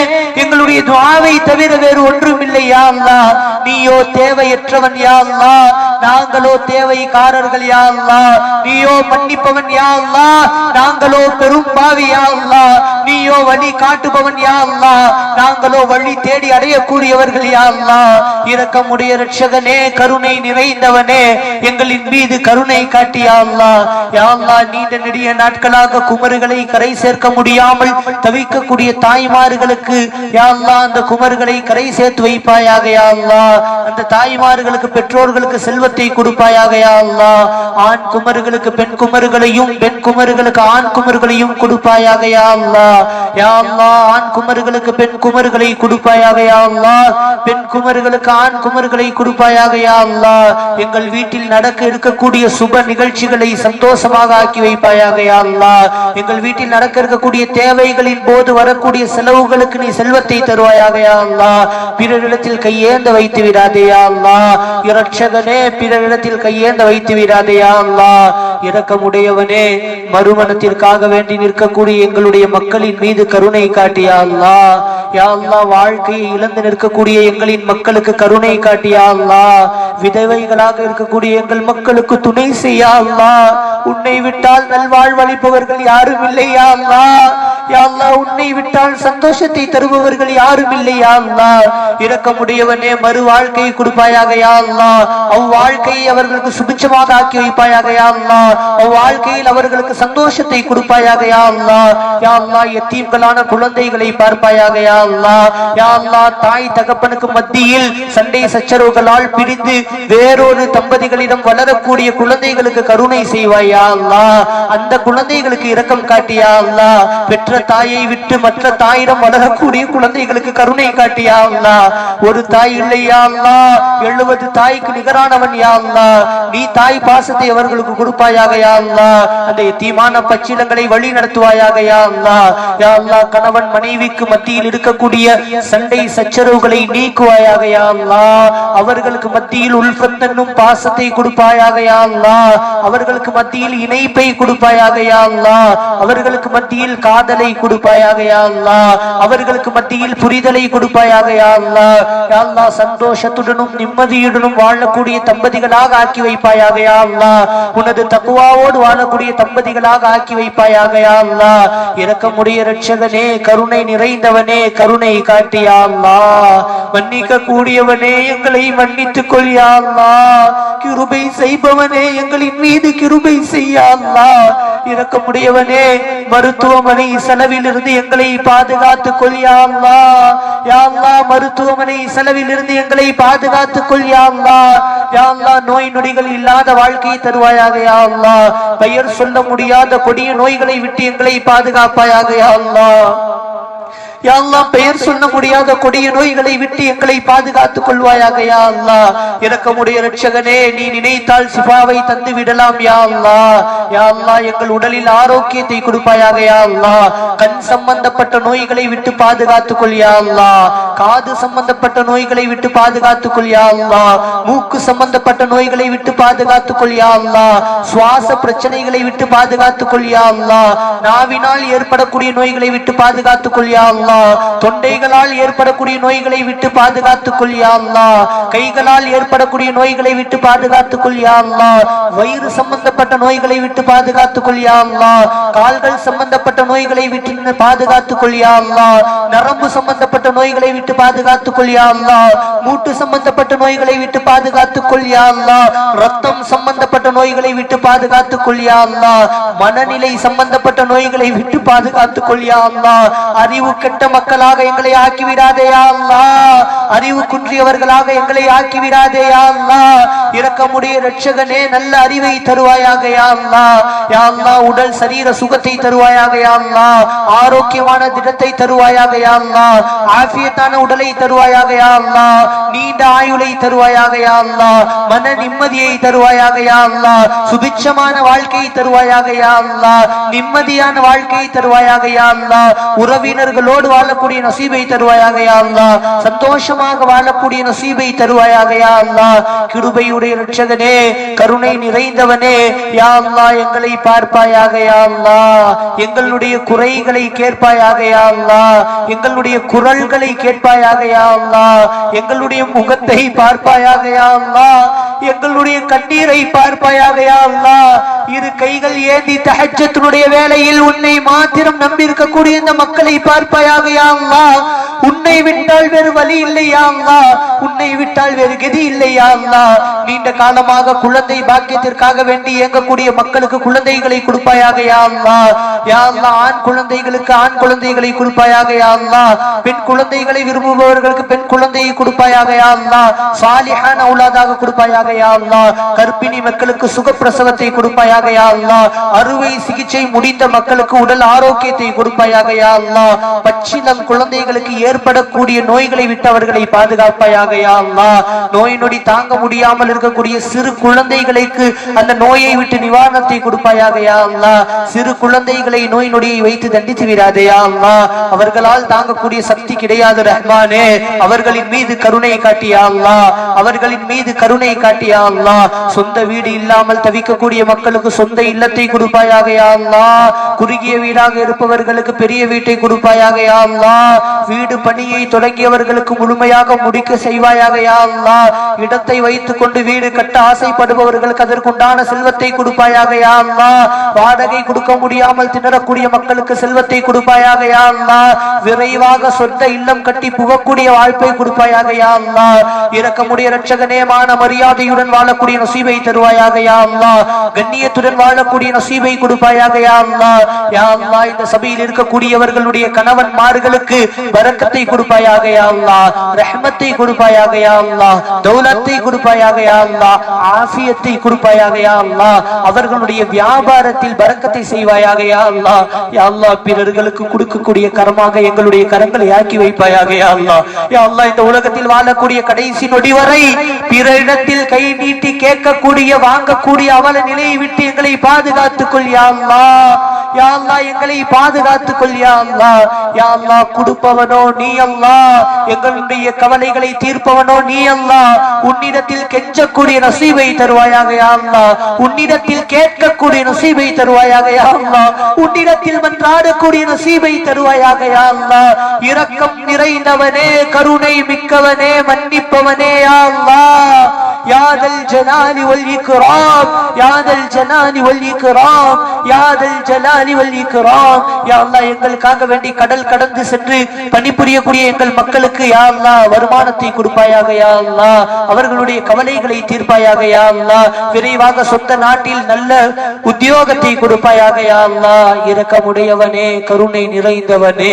எங்களுடைய துஆவை தவிர வேறு ஒன்றும் இல்லை யா அல்லாஹ். நீயோ தேவையற்றவன் யா அல்லாஹ், நாங்களோ தேவைக்காரர்கள் யா அல்லாஹ். நீயோ மன்னிப்பவன் யா அல்லாஹ், நாங்களோ பெரும் பாவி யா அல்லாஹ். நீயோ வழி காட்டுபவன் யா அல்லாஹ், நாங்களோ வழி தேடி அடையக்கூடியவர்கள் யா அல்லாஹ். இரக்கமுடைய ரட்சகனே, கருணை நிறைந்தவனே, எங்களின் மீது கருணை காட்டி யா அல்லாஹ். யா அல்லாஹ், நீண்ட நெடிய நாட்களாக குமர்களை கரை சேர்க்க முடியாமல் தவிக்கக்கூடிய தாய்மார்களுக்கு யா அல்லாஹ் அந்த குமர்களை கரை சேர்த்து வைப்பாயாக யா அல்லாஹ். அந்த தாய்மார்களுக்கு பெற்றோர்களுக்கு செல்வத்தை கொடுப்பாயாக யா அல்லாஹ். ஆண் குமர்களுக்கு பெண் குமர்களையும், பெண் குமர்களுக்கு ஆண் குமர்களையும் கொடுப்பாயாக யா அல்லாஹ். யா அல்லாஹ், ஆண் குமர்களுக்கு பெண் குமர்களை கொடுப்பாயாக யா அல்லாஹ். பெண் குமர்களுக்கு ஆண் குமர்களை கொடுப்பாயாக யா அல்லாஹ். எங்கள் வீட்டில் நடக்க இருக்கக்கூடிய சுப நிகழ்ச்சிகளை சந்தோஷமாக ஆக்கி வைப்பாயாக யா அல்லாஹ். எங்கள் வீட்டில் நடக்க இருக்கக்கூடிய தேவைகளின் போது வரக்கூடிய செலவுகளுக்கு நீ செல்வத்தை தருவாயாக யா அல்லாஹ். பிறரிடத்தில் கையேந்த வைத்து விடாதே யா அல்லாஹ். இரட்சகனே, பிறரிடத்தில் கையேந்த வைத்து விடாதே யா அல்லாஹ். இரக்கமுடையவனே, மறுமணத்திற்காக வேண்டி நிற்கக்கூடிய எங்களுடைய மக்களின் மீது கருணை காட்டியா அல்லாஹ். யா அல்லாஹ், வாழ்க்கையை இழந்து நிற்கக்கூடிய எங்களின் மக்களுக்கு கருணை காட்டியா அல்லாஹ். விதவைகளாக இருக்கக்கூடிய எங்கள் மக்களுக்கு துணை செய்யா அல்லாஹ். உன்னை விட்டால் நல்வாழ்வளிப்பவர்கள் யாரும் இல்லை யா அல்லாஹ். யா அல்லாஹ் உன்னை விட்டால் சந்தோஷத்தை தருபவர்கள் யாரும் இல்லை யா அல்லாஹ் இரக்கமுடையவனே மறு வாழ்க்கையை கொடுப்பாயாக யா அல்லாஹ் அவ்வாழ்க்கையை அவர்களுக்கு சுபிட்சமாக ஆக்கி வைப்பாயாக யா அல்லாஹ் அவ்வாழ்க்கையில் அவர்களுக்கு சந்தோஷத்தை கொடுப்பாயாக யா அல்லாஹ் யா அல்லாஹ் யத்தீம்களான குழந்தைகளை பார்ப்பாயாக யா அல்லாஹ் யா அல்லாஹ் தாய் தகப்பனுக்கு மத்தியில் சண்டை சச்சரவுகளால் பிரிந்து வேறொரு தம்பதிகளிடம் வளரக்கூடிய குழந்தைகளுக்கு கருணை செய்வாய் யா அல்லாஹ் அந்த குழந்தைகளுக்கு இரக்கம் காட்டியா அல்லாஹ் பெற்ற தாயை விட்டு மற்ற தாயிடம் வளரக்கூடிய குழந்தைகளுக்கு கருணை காட்டியா அல்லாஹ் ஒரு தாய் இல்லையா அல்லாஹ் 70 தாய்க்கு நிகரானவன் யா அல்லாஹ் நீ தாய் பாசத்தை அவர்களுக்கு கொடுப்பாயாக யா அல்லாஹ் அந்த யத்தீமான பச்சிளங்களை வழி நடத்துவாயாக யா அல்லாஹ் யா அல்லாஹ் கணவன் மனைவிக்கு மத்தியில் இருக்கக்கூடிய சண்டை சச்சரவுகளை நீக்குவாயாக யா அல்லாஹ் அவர்களுக்கு மத்தியில் உல்ஃபத் என்னும் பாசத்தை கொடுப்பாயாக யா அல்லாஹ் அவர்களுக்கு மத்தியில் இணைப்பை கொடுப்பாயாக யா அல்லாஹ் அவர்களுக்கு மத்தியில் காதலை கொடுப்பாயாக யா அல்லாஹ் அவர்களுக்கு மத்தியில் புரிதலை கொடுப்பாயாக யா அல்லாஹ் யா அல்லாஹ் சந்தோஷத்துடனும் நிம்மதியுடனும் வாழக்கூடிய தம்பதிகளாக ஆக்கி வைப்பாயாக யா அல்லாஹ் உனது தக்வாவோடு வாழக்கூடிய தம்பதிகளாக ஆக்கி வைப்பாயாக யா அல்லாஹ் இரக்கமுடைய இரட்சகனே கருணை நிறைந்தவனே கருணை காட்டி யா அல்லாஹ் மன்னிக்க கூடியவனே எங்களை மன்னித்துக் கொள் யா அல்லாஹ் கிருபை செய்பவனே எங்களின் மீது கிருபை செய்ய அல்லாஹ் இரக்கமுடையவனே மருத்துவமனை செலவிலிருந்து எங்களை பாதுகாத்துக் கொள் யா அல்லாஹ் யா அல்லாஹ் மருத்துவமனை செலவிலிருந்து எங்களை பாதுகாத்துக் கொள் யா அல்லாஹ் யா அல்லாஹ் நோய் நொடிகள் இல்லாத வாழ்க்கையை தருவாயாக யா அல்லாஹ் பெயர் சொல்ல முடியாத கொடிய நோய்களை விட்டு எங்களை பாதுகாப்பாயாக யா அல்லாஹ் யா அல்லாஹ் பெயர் சொல்ல முடியாத கொடிய நோய்களை விட்டு எங்களை பாதுகாத்துக் கொள்வாயாக யா அல்லாஹ் இரக்கமுடைய இரட்சகனே நீ நினைத்தால் சிஃபாவை தந்து விடலாம் யா அல்லாஹ் யா அல்லாஹ் எங்கள் உடலில் ஆரோக்கியத்தை கொடுப்பாயாக யா அல்லாஹ் கண் சம்பந்தப்பட்ட நோய்களை விட்டு பாதுகாத்துக் கொள் யா அல்லாஹ் காது சம்பந்தப்பட்ட நோய்களை விட்டு பாதுகாத்துக் கொள் யா அல்லாஹ் மூக்கு சம்பந்தப்பட்ட நோய்களை விட்டு பாதுகாத்துக் கொள் யா அல்லாஹ் சுவாச பிரச்சனைகளை விட்டு பாதுகாத்துக் கொள் யா அல்லாஹ் நாவினால் ஏற்படக்கூடிய நோய்களை விட்டு பாதுகாத்துக் கொள் யா அல்லாஹ் தொண்டைகளால் ஏற்படக்கூடிய நோய்களை விட்டு பாதுகாத்துக் கொள் யா அல்லாஹ் கைகளால் ஏற்படக்கூடிய நோய்களை விட்டு பாதுகாத்துக் கொள் யா அல்லாஹ் வயிறு சம்பந்தப்பட்ட நோய்களை விட்டு பாதுகாத்துக் கொள் யா அல்லாஹ் கால்கள் சம்பந்தப்பட்ட நோய்களை விட்டு பாதுகாத்துக் கொள் யா அல்லாஹ் நரம்பு சம்பந்தப்பட்ட நோய்களை விட்டு பாதுகாத்துக் கொள் யா அல்லாஹ் மூட்டு சம்பந்தப்பட்ட நோய்களை விட்டு பாதுகாத்துக் கொள் யா அல்லாஹ் ரத்தம் சம்பந்தப்பட்ட நோய்களை விட்டு பாதுகாத்துக் கொள் யா அல்லாஹ் மனநிலை சம்பந்தப்பட்ட நோய்களை விட்டு பாதுகாத்துக் கொள் யா அல்லாஹ் அறிவு கெட்ட மக்களாக எங்களை ஆக்கிவிடாதே யா அல்லாஹ் அறிவு குன்றியவர்களாக எங்களை ஆக்கிவிடாதே யா அல்லாஹ் இரக்கமுடைய இரட்சகனே நல்ல அறிவை தருவாயாக யா அல்லாஹ் யா அல்லாஹ் உடல் சரீர சுகத்தை தருவாயாக யா அல்லாஹ் ஆரோக்கியமான திடத்தை தருவாயாக யா அல்லாஹ் ஆஃபியத்தான உடலை தருவாயாக யா அல்லாஹ் நீண்ட ஆயுளை தருவாயாக யா அல்லாஹ் மன நிம்மதியை தருவாயாக யா அல்லாஹ் சுபிட்சமான வாழ்க்கையை தருவாயாக யா அல்லாஹ் நிம்மதியான வாழ்க்கையை தருவாயாக யா அல்லாஹ் உறவினர்களோடு வாழக்கூடிய நசீபை தருவாயாக யா அல்லாஹ் சந்தோஷமாக வாழக்கூடிய நசீபை தருவாயாக யா அல்லாஹ் கிருபையுடைய இரட்சகனே கருணை நிறைந்தவனே யா அல்லாஹ் எங்களை பார்ப்பாயாக யா அல்லாஹ் எங்களுடைய குறைகளை கேட்பாயாக யா அல்லாஹ் எங்களுடைய குரல்களை கேட்பாயாக யா அல்லாஹ் எங்களுடைய முகத்தை பார்ப்பாயாக யா அல்லாஹ் எங்களுடைய கண்ணீரை பார்ப்பாயாக யா அல்லாஹ் இரு கைகள் ஏந்தி தஹஜ்ஜத்துடைய வேளையில் உன்னை மாத்திரம் நம்பி இருக்கக்கூடிய இந்த மக்களை பார்ப்பாயாக யா அல்லாஹ் உன்னை விட்டால் வேறு வழி இல்லை யா அல்லாஹ் உன்னை விட்டால் வேறு கதி இல்லை யா அல்லாஹ் நீண்ட காலமாக குழந்தை பாக்கியத்திற்காக வேண்டி இயங்கக்கூடிய மக்களுக்கு குழந்தைகளை கொடுப்பாயாக யா அல்லாஹ் யா அல்லாஹ் ஆண் குழந்தைகளுக்கு ஆண் குழந்தைகளை கொடுப்பாயாக யா அல்லாஹ் பெண் குழந்தைகளை விரும்புபவர்களுக்கு பெண் குழந்தையை கொடுப்பாயாக யா அல்லாஹ் சாலிஹான அவுலாதாக கொடுப்பாயாக யா அல்லாஹ் கர்ப்பிணி மக்களுக்கு சுகப்பிரசவத்தை கொடுப்பாயாக யா அல்லாஹ் அறுவை சிகிச்சை முடிந்த மக்களுக்கு உடல் ஆரோக்கியத்தை கொடுப்பாயாக யா அல்லாஹ் பச்சிளம் குழந்தைகளுக்கு ஏற்படக்கூடிய நோய்களை விட்டவர்களை பாதுகாப்பாயாக யா அல்லாஹ் நோய் நொடி தாங்க முடியாமல் இருக்கக்கூடிய சிறு குழந்தைகளுக்கு அந்த நோயை விட்டு நிவாரணத்தை கொடுப்பாயாக யா அல்லாஹ் சிறு குழந்தைகளை நோய் நொடியை வைத்து தண்டித்து விடாதே யா அல்லாஹ் அவர்களால் தாங்கக்கூடிய சக்தி கிடையாது ரஹ்மானே அவர்களின் மீது கருணை காட்டி யா அல்லாஹ் அவர்களின் மீது கருணை காட்டி காட்டியா அல்லாஹ். சொந்த வீடு இல்லாமல் தவிக்கக்கூடிய மக்களுக்கு சொந்த இல்லத்தை கொடுப்பாயாக யா அல்லாஹ். குறுகிய வீடாக இருப்பவர்களுக்கு பெரிய வீட்டை கொடுப்பாயாக யா அல்லாஹ். வீடு பணியை தொடங்கியவர்களுக்கு முழுமையாக முடிக்க செய்வாயாக யா அல்லாஹ். இடத்தை வைத்துக் கொண்டு வீடு கட்ட ஆசைப்படுபவர்களுக்கு அதற்குண்டான செல்வத்தை கொடுப்பாயாக யா அல்லாஹ். வாடகை கொடுக்க முடியாமல் திணறக்கூடிய மக்களுக்கு செல்வத்தை கொடுப்பாயாக யா அல்லாஹ். விரைவாக சொந்த இல்லம் கட்டி புகக்கூடிய வாய்ப்பை கொடுப்பாயாக யா அல்லாஹ். இரக்கமுடைய இரட்சகனே, மான மரியாதையுடன் வாழக்கூடிய நசீபை தருவாயாக யா அல்லாஹ். கண்ணியத்துடன் வாழக்கூடிய நசீபை கொடுப்பாயாக யா அல்லாஹ். யா அல்லாஹ், இந்த சபையில் இருக்கக்கூடியவர்களுடைய கணவன்மார்களுக்கு பரக்கத்தை கொடுப்பாயாக யா அல்லாஹ். ரஹ்மத்தை கொடுப்பாயாக யா அல்லாஹ். தௌலத்தை கொடுப்பாயாக யா அல்லாஹ். ஆஃபியத்தை கொடுப்பாயாக யா அல்லாஹ். அவர்களுடைய வியாபாரத்தில் பரக்கத்தை செய்வாயாக யா அல்லாஹ். யா அல்லாஹ், பிறர்களுக்கு கொடுக்கக்கூடிய கரமாக எங்களுடைய கரங்களை ஆக்கி வைப்பாயாக யா அல்லாஹ். யா அல்லாஹ், இந்த உலகத்தில் வாழக்கூடிய கடைசி நொடி வரை பிற இடத்தில் கை நீட்டி கேட்கக்கூடிய வாங்கக்கூடிய அவல நிலையை விட்டு எங்களை பாதுகாத்துக் கொள் யா அல்லாஹ். யா அல்லாஹ், எங்களை பாதுகாத்துக் கொள் யா அல்லாஹ். யா அல்லாஹ், கொடுப்பவனோ நீ அல்லாஹ். எங்களுடைய கவலைகளை தீர்ப்பவனோ நீ அல்லாஹ். உன்னிடத்தில் கெஞ்சக்கூடிய நசீபை தருவாயாக யா அல்லாஹ். உன்னிடத்தில் கேட்கக்கூடிய நசீபை தருவாயாக யா அல்லாஹ். உன்னிடத்தில் மன்றாடக்கூடிய நசீபை தருவாயாக யா அல்லாஹ். இரக்கம் நிறைந்தவனே, கருணை மிக்கவனே, மன்னிப்பவனே யா அல்லாஹ். யாதல் ஜலாலி வல் இக்ராம், யாதல் ஜலாலி வல் இக்ராம், யாதல் ஜலாலி வல் இக்ராம். யா அல்லாஹ், எங்களுக்காக வேண்டி கடல் கடந்து சென்று பணிபுரியக்கூடிய எங்கள் மக்களுக்கு யா அல்லாஹ் வருமானத்தை கொடுப்பாயாக யா அல்லாஹ். அவர்களுடைய கவலைகளை தீர்ப்பாயாக யா அல்லாஹ். விரைவாக சொந்த நாட்டில் நல்ல உத்தியோகத்தை கொடுப்பாயாக யா அல்லாஹ். இரக்கமுடையவனே, கருணை நிறைந்தவனே,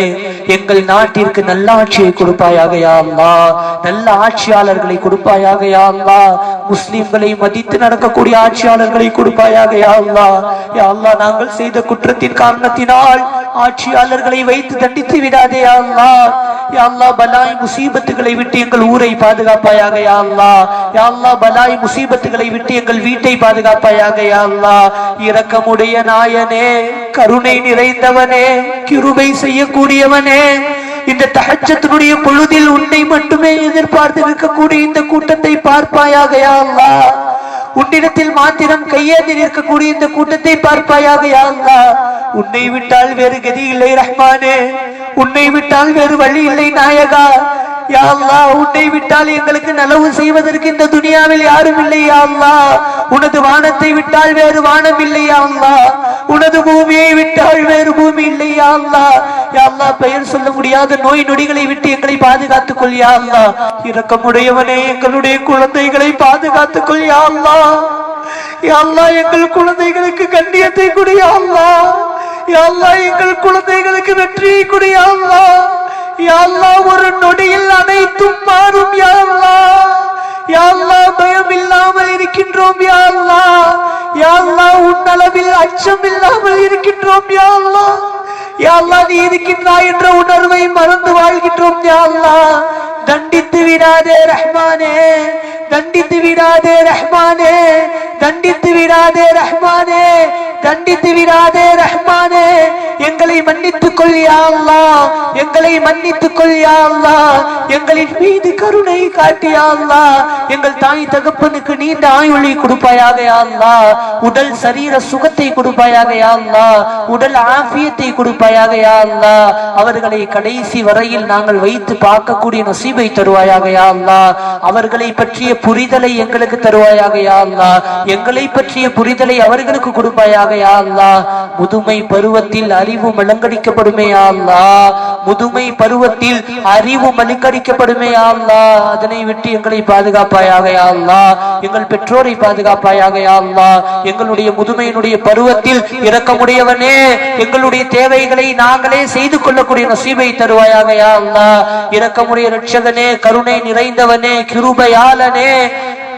எங்கள் நாட்டிற்கு நல்ல ஆட்சியை கொடுப்பாயாக யா அல்லாஹ். நல்ல ஆட்சியாளர்களை கொடுப்பாயாக யா அல்லாஹ். முஸ்லிம்களை மதித்து நடக்கக்கூடிய ஆட்சியாளர்களை கொடுப்பாயாக யா அல்லாஹ். யா அல்லாஹ், நாங்கள் செய்த குற்றத்தின் காரணத்தினால் ஆட்சியாளர்களை வைத்து தண்டித்து விடாதே யா அல்லாஹ். யா அல்லாஹ், பலாய் முசீபத்துகளை விட்டு எங்கள் ஊரை பாதுகாப்பாயாக யா அல்லாஹ். யா அல்லாஹ், பலாய் முசீபத்துகளை விட்டு எங்கள் வீட்டை பாதுகாப்பாயாக யா அல்லாஹ். இரக்கமுடைய நாயனே, கருணை நிறைந்தவனே, கிருபை செய்யக்கூடியவனே, இந்த தஹஜ்ஜுடைய பொழுதில் உன்னை மட்டுமே எதிர்பார்த்து இருக்கக்கூடிய இந்த கூட்டத்தை பார்ப்பாயாக யா அல்லாஹ். உன்னிடத்தில் மாத்திரம் கையேந்தி நிற்கக்கூடிய இந்த கூட்டத்தை பார்ப்பாயாக யா அல்லாஹ். உன்னை விட்டால் வேறு கதி இல்லை ரஹ்மானே, உன்னை விட்டால் வேறு வழி இல்லை நாயகா. யா அல்லாஹ், உன்னை விட்டால் எங்களுக்கு நலவு செய்வதற்கு இந்த துனியாவில் யாரும் இல்லை யா அல்லாஹ். உனது வானத்தை விட்டால் வேறு வானம் இல்லை யா அல்லாஹ். உனது பூமியை விட்டால் வேறு பூமி இல்லை யா அல்லாஹ். யா அல்லாஹ், பெயர் சொல்ல முடியாத நோய் நொடிகளை விட்டு எங்களை பாதுகாத்துக் கொள் யா அல்லாஹ். இரக்கமுடையவனே, எங்களுடைய குழந்தைகளை பாதுகாத்துக் கொள் யா அல்லாஹ். யா அல்லாஹ், எங்கள் குழந்தைகளுக்கு கண்ணியத்தை கொடு யா அல்லாஹ். யா அல்லாஹ், எங்கள் குழந்தைகளுக்கு வெற்றியை கொடு யா அல்லாஹ். யா அல்லாஹ், ஒரு நொடியில் அனைத்தும் மாறும் யா அல்லாஹ். யா அல்லாஹ், பயம் இல்லாமல் இருக்கின்றோம் யா அல்லாஹ். யா அல்லாஹ், உன்னளவில் அச்சம் இல்லாமல் இருக்கின்றோம் யா அல்லாஹ். யா அல்லாஹ், நீ இருக்கின்றாய் என்ற உணர்வை மறந்து வாழ்கின்றோம் யா அல்லாஹ். தண்டித்து விடாதே ரஹ்மானே, தண்டித்து விடாதே ரஹ்மானே, தண்டித்து விடாதே ரஹ்மானே, தண்டித்து விடாதே ரஹ்மானே. எங்களை மன்னித்துக் கொள் யா அல்லாஹ். எங்களை மன்னித்துக் கொள் யா அல்லாஹ். எங்களின் மீது கருணை காட்டி யா அல்லாஹ். எங்கள் தாய் தகப்பனுக்கு நீண்ட ஆயுளை கொடுப்பாயாக யா அல்லாஹ். உடல் சரீர சுகத்தை கொடுப்பாயாக யா அல்லாஹ். உடல் ஆஃபியத்தை கொடுப்பாயாக யா அல்லாஹ். அவர்களை கடைசி வரையில் நாங்கள் வைத்து பார்க்கக்கூடிய நசீபை தருவாயாக யா அல்லாஹ். அவர்களை பற்றிய புரிதலை எங்களுக்கு தருவாயாக யா அல்லாஹ். எங்களை பற்றிய புரிதலை அவர்களுக்கு கொடுப்பாயாக யா அல்லாஹ். முதுமை பருவத்தில் அறிவு மலங்கடிக்கப்படுமே யா அல்லாஹ். முதுமை பருவத்தில் அறிவு மலங்கடிக்கப்படுமே யா அல்லாஹ். அதனை விட்டு எங்களை பாதுகாப்பாயாக யா அல்லாஹ். எங்கள் பெற்றோரை பாதுகாப்பாயாக யா அல்லாஹ். எங்களுடைய முதுமையினுடைய பருவத்தில் இரக்கமுடையவனே, எங்களுடைய தேவைகளை நாங்களே செய்து கொள்ளக்கூடிய நசீபை தருவாயாக யா அல்லாஹ். இரக்கமுடைய இரட்சகனே, கருணை நிறைந்தவனே, கிருபையாளனே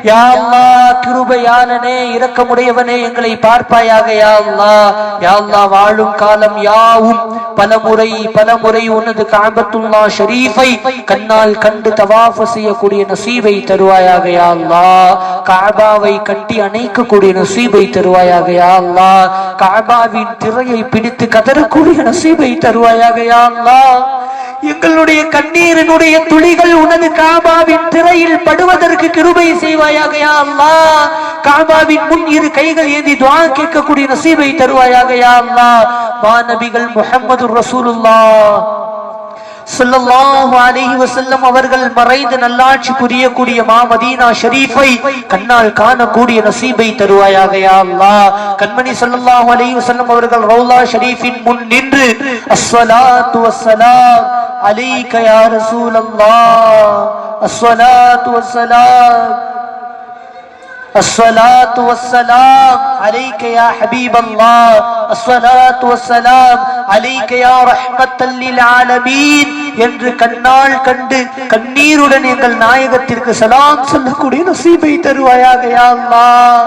யா அல்லாஹ். கிருபையாளனே, இரக்கமுடையவனே, எங்களை பார்ப்பாயாக யா அல்லாஹ். யா அல்லாஹ், வாழும் காலம் யாவும் பலமுறை உனது கஅபத்துல்லாஹ் ஷரீஃபை கண்ணால் கண்டு தவாஃப் செய்யக்கூடிய நசீபை தருவாயாக யா அல்லாஹ். கஅபாவை கட்டி அணைக்கக்கூடிய நசீபை தருவாயாக யா அல்லாஹ். கஅபாவின் திரையை பிடித்து கதறக்கூடிய நசீபை தருவாயாக யா அல்லாஹ். எங்களுடைய கண்ணீரினுடைய துளிகள் உனது காபாவின் திரையில் படுவதற்கு கிருபை செய்வாயாக யா அல்லாஹ். காபாவின் முன் இரு கைகள் ஏந்தி துஆ கேட்கக்கூடிய நசீபை தருவாயாக யா அல்லாஹ். மாநபிகள் முஹம்மது ரசூலுல்லாஹ் ஸல்லல்லாஹு அலைஹி வஸல்லம் அவர்கள் மறைந்து நல்லாட்சி புரியக்கூடிய மதீனா ஷரீஃபை கண்ணால் காணக்கூடிய நசீபை தருவாயாக யா அல்லாஹ். கண்மணி ஸல்லல்லாஹு அலைஹி வஸல்லம் அவர்கள் ரௌலா ஷரீஃபின் முன் நின்று அஸ்ஸலாத்து வஸ்ஸலாம் அலைக யா ரசூலல்லாஹ், அஸ்ஸலாத்து வஸ்ஸலாம் الصلاة والسلام عليك يا حبيب الله، الصلاة والسلام عليك يا رحمة للعالمين என்று கண்ணால் கண்டு கண்ணீருடன் எங்கள் நாயகத்திற்கு சலாம் சொல்லக்கூடிய நசீபை தருவாயாக யா அல்லாஹ்.